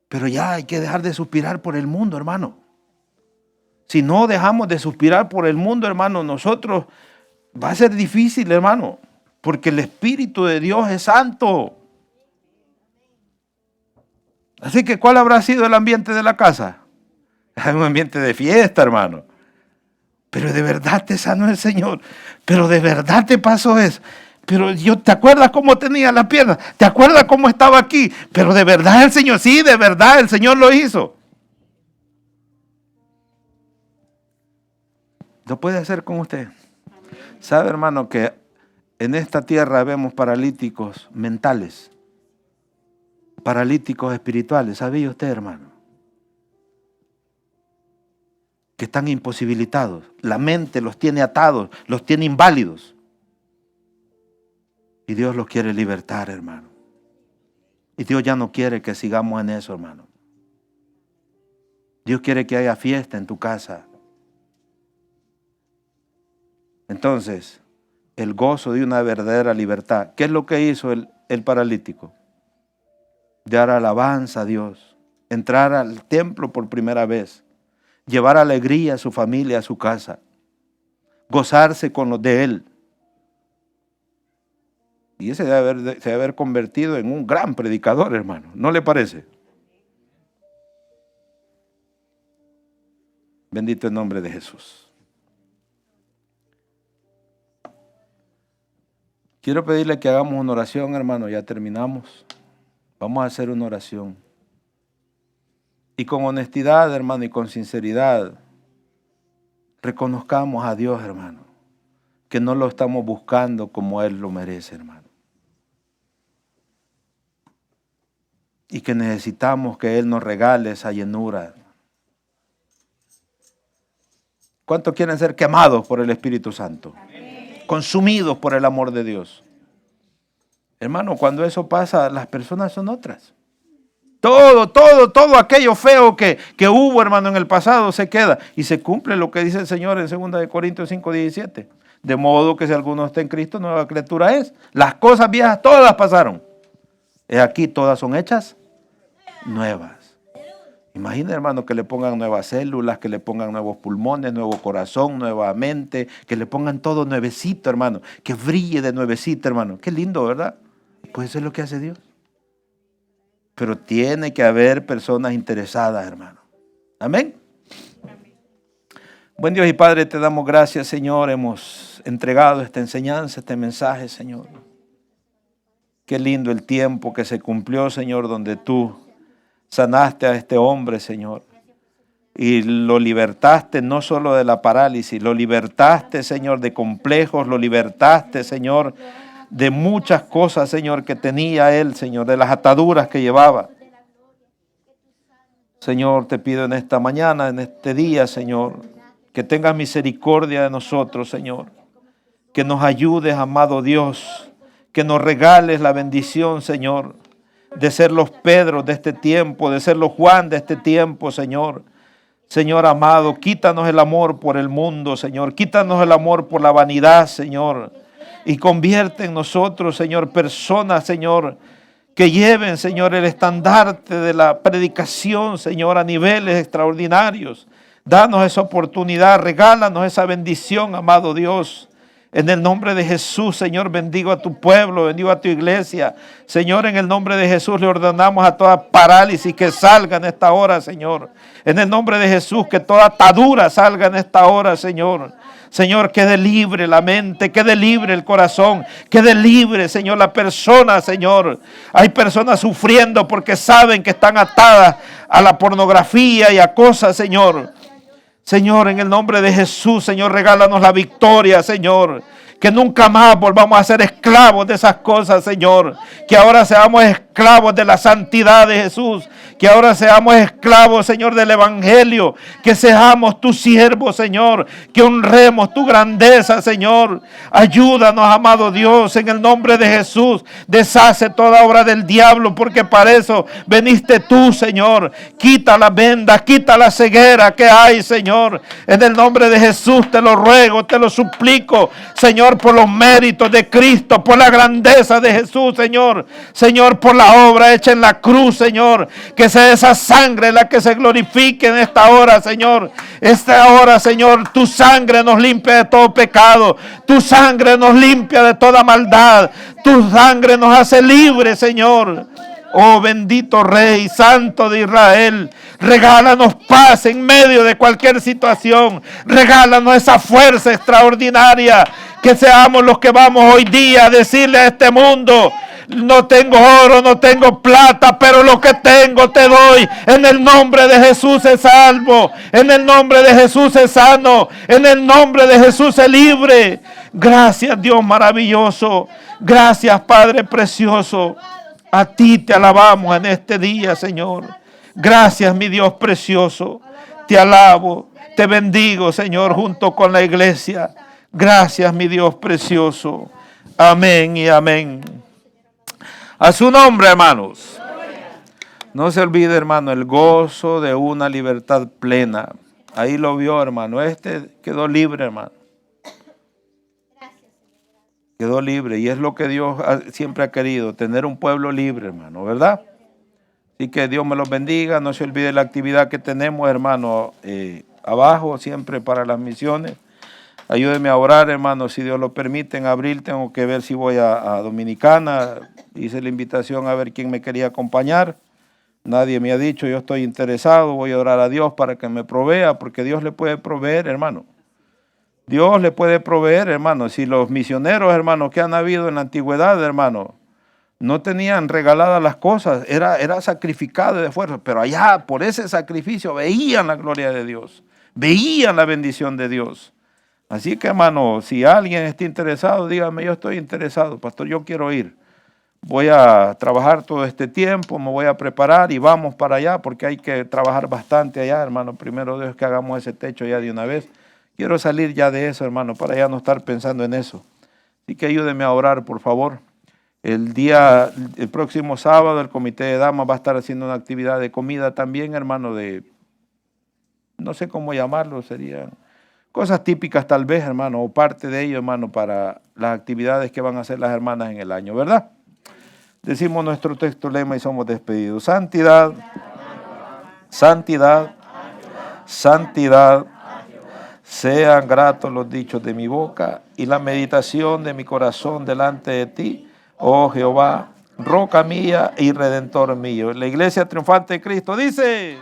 Pero ya hay que dejar de suspirar por el mundo, hermano. Si no dejamos de suspirar por el mundo, hermano, nosotros va a ser difícil, hermano, porque el Espíritu de Dios es santo. Así que, ¿cuál habrá sido el ambiente de la casa? Es un ambiente de fiesta, hermano. Pero de verdad te sanó el Señor. Pero de verdad te pasó eso. Pero ¿te acuerdas cómo tenía las piernas? ¿Te acuerdas cómo estaba aquí? Pero de verdad el Señor, sí, de verdad el Señor lo hizo. Lo puede hacer con usted. ¿Sabe, hermano, que en esta tierra vemos paralíticos mentales, paralíticos espirituales? ¿Sabía usted, hermano? Que están imposibilitados. La mente los tiene atados, los tiene inválidos. Y Dios los quiere libertar, hermano. Y Dios ya no quiere que sigamos en eso, hermano. Dios quiere que haya fiesta en tu casa. Entonces, el gozo de una verdadera libertad. ¿Qué es lo que hizo el paralítico? Dar alabanza a Dios, entrar al templo por primera vez, llevar alegría a su familia, a su casa, gozarse con los de él. Y ese se debe haber convertido en un gran predicador, hermano. ¿No le parece? Bendito el nombre de Jesús. Quiero pedirle que hagamos una oración, hermano. Ya terminamos. Vamos a hacer una oración. Y con honestidad, hermano, y con sinceridad, reconozcamos a Dios, hermano, que no lo estamos buscando como Él lo merece, hermano. Y que necesitamos que Él nos regale esa llenura. ¿Cuántos quieren ser quemados por el Espíritu Santo? Amén. Consumidos por el amor de Dios. Hermano, cuando eso pasa, las personas son otras. Todo aquello feo que hubo, hermano, en el pasado se queda. Y se cumple lo que dice el Señor en 2 Corintios 5:17. De modo que si alguno está en Cristo, nueva criatura es. Las cosas viejas todas pasaron. Aquí todas son hechas nuevas. Imagina, hermano, que le pongan nuevas células, que le pongan nuevos pulmones, nuevo corazón, nueva mente, que le pongan todo nuevecito, hermano, que brille de nuevecito, hermano. Qué lindo, ¿verdad? Pues eso es lo que hace Dios. Pero tiene que haber personas interesadas, hermano. Amén. Buen Dios y Padre, te damos gracias, Señor. Hemos entregado esta enseñanza, este mensaje, Señor. Qué lindo el tiempo que se cumplió, Señor, donde tú sanaste a este hombre, Señor. Y lo libertaste no solo de la parálisis, lo libertaste, Señor, de complejos, lo libertaste, Señor, de muchas cosas, Señor, que tenía él, Señor, de las ataduras que llevaba. Señor, te pido en esta mañana, en este día, Señor, que tengas misericordia de nosotros, Señor. Que nos ayudes, amado Dios, que nos regales la bendición, Señor, de ser los Pedros de este tiempo, de ser los Juan de este tiempo, Señor. Señor amado, quítanos el amor por el mundo, Señor. Quítanos el amor por la vanidad, Señor. Y convierte en nosotros, Señor, personas, Señor, que lleven, Señor, el estandarte de la predicación, Señor, a niveles extraordinarios. Danos esa oportunidad, regálanos esa bendición, amado Dios. En el nombre de Jesús, Señor, bendigo a tu pueblo, bendigo a tu iglesia. Señor, en el nombre de Jesús le ordenamos a toda parálisis que salga en esta hora, Señor. En el nombre de Jesús, que toda atadura salga en esta hora, Señor. Señor, quede libre la mente, quede libre el corazón, quede libre, Señor, la persona, Señor. Hay personas sufriendo porque saben que están atadas a la pornografía y a cosas, Señor. Señor, en el nombre de Jesús, Señor, regálanos la victoria, Señor. Que nunca más volvamos a ser esclavos de esas cosas, Señor. Que ahora seamos esclavos de la santidad de Jesús. Que ahora seamos esclavos, Señor, del Evangelio. Que seamos tus siervos, Señor. Que honremos tu grandeza, Señor. Ayúdanos, amado Dios, en el nombre de Jesús. Deshace toda obra del diablo, porque para eso veniste tú, Señor. Quita la venda, quita la ceguera que hay, Señor. En el nombre de Jesús te lo ruego, te lo suplico, Señor, por los méritos de Cristo, por la grandeza de Jesús, Señor. Señor, por la obra hecha en la cruz, Señor. Que sea esa sangre la que se glorifique en esta hora, Señor. Esta hora, Señor, tu sangre nos limpia de todo pecado. Tu sangre nos limpia de toda maldad. Tu sangre nos hace libres, Señor. Oh bendito Rey, Santo de Israel, regálanos paz en medio de cualquier situación. Regálanos esa fuerza extraordinaria. Que seamos los que vamos hoy día a decirle a este mundo: no tengo oro, no tengo plata, pero lo que tengo te doy. En el nombre de Jesús es salvo. En el nombre de Jesús es sano. En el nombre de Jesús es libre. Gracias, Dios maravilloso. Gracias, Padre precioso. A ti te alabamos en este día, Señor. Gracias, mi Dios precioso. Te alabo, te bendigo, Señor, junto con la iglesia. Gracias, mi Dios precioso. Amén y amén. A su nombre, hermanos. No se olvide, hermano, el gozo de una libertad plena. Ahí lo vio, hermano. Este quedó libre, hermano. Quedó libre. Y es lo que Dios siempre ha querido, tener un pueblo libre, hermano, ¿verdad? Así que Dios me los bendiga. No se olvide la actividad que tenemos, hermano, abajo, siempre para las misiones. Ayúdeme a orar, hermano, si Dios lo permite. En abril tengo que ver si voy a Dominicana. Hice la invitación a ver quién me quería acompañar. Nadie me ha dicho, yo estoy interesado, voy a orar a Dios para que me provea, porque Dios le puede proveer, hermano. Dios le puede proveer, hermano. Si los misioneros, hermano, que han habido en la antigüedad, hermano, no tenían regaladas las cosas, era sacrificado de esfuerzo, pero allá por ese sacrificio veían la gloria de Dios, veían la bendición de Dios. Así que, hermano, si alguien está interesado, dígame, yo estoy interesado, pastor, yo quiero ir. Voy a trabajar todo este tiempo, me voy a preparar y vamos para allá, porque hay que trabajar bastante allá, hermano. Primero Dios que hagamos ese techo ya de una vez. Quiero salir ya de eso, hermano, para ya no estar pensando en eso. Así que ayúdeme a orar, por favor. El próximo sábado, el comité de damas va a estar haciendo una actividad de comida también, hermano, no sé cómo llamarlo, serían cosas típicas tal vez, hermano, o parte de ello, hermano, para las actividades que van a hacer las hermanas en el año, ¿verdad? Decimos nuestro texto lema y somos despedidos. Santidad, santidad, santidad. Sean gratos los dichos de mi boca y la meditación de mi corazón delante de ti, oh Jehová, roca mía y redentor mío. La iglesia triunfante de Cristo dice...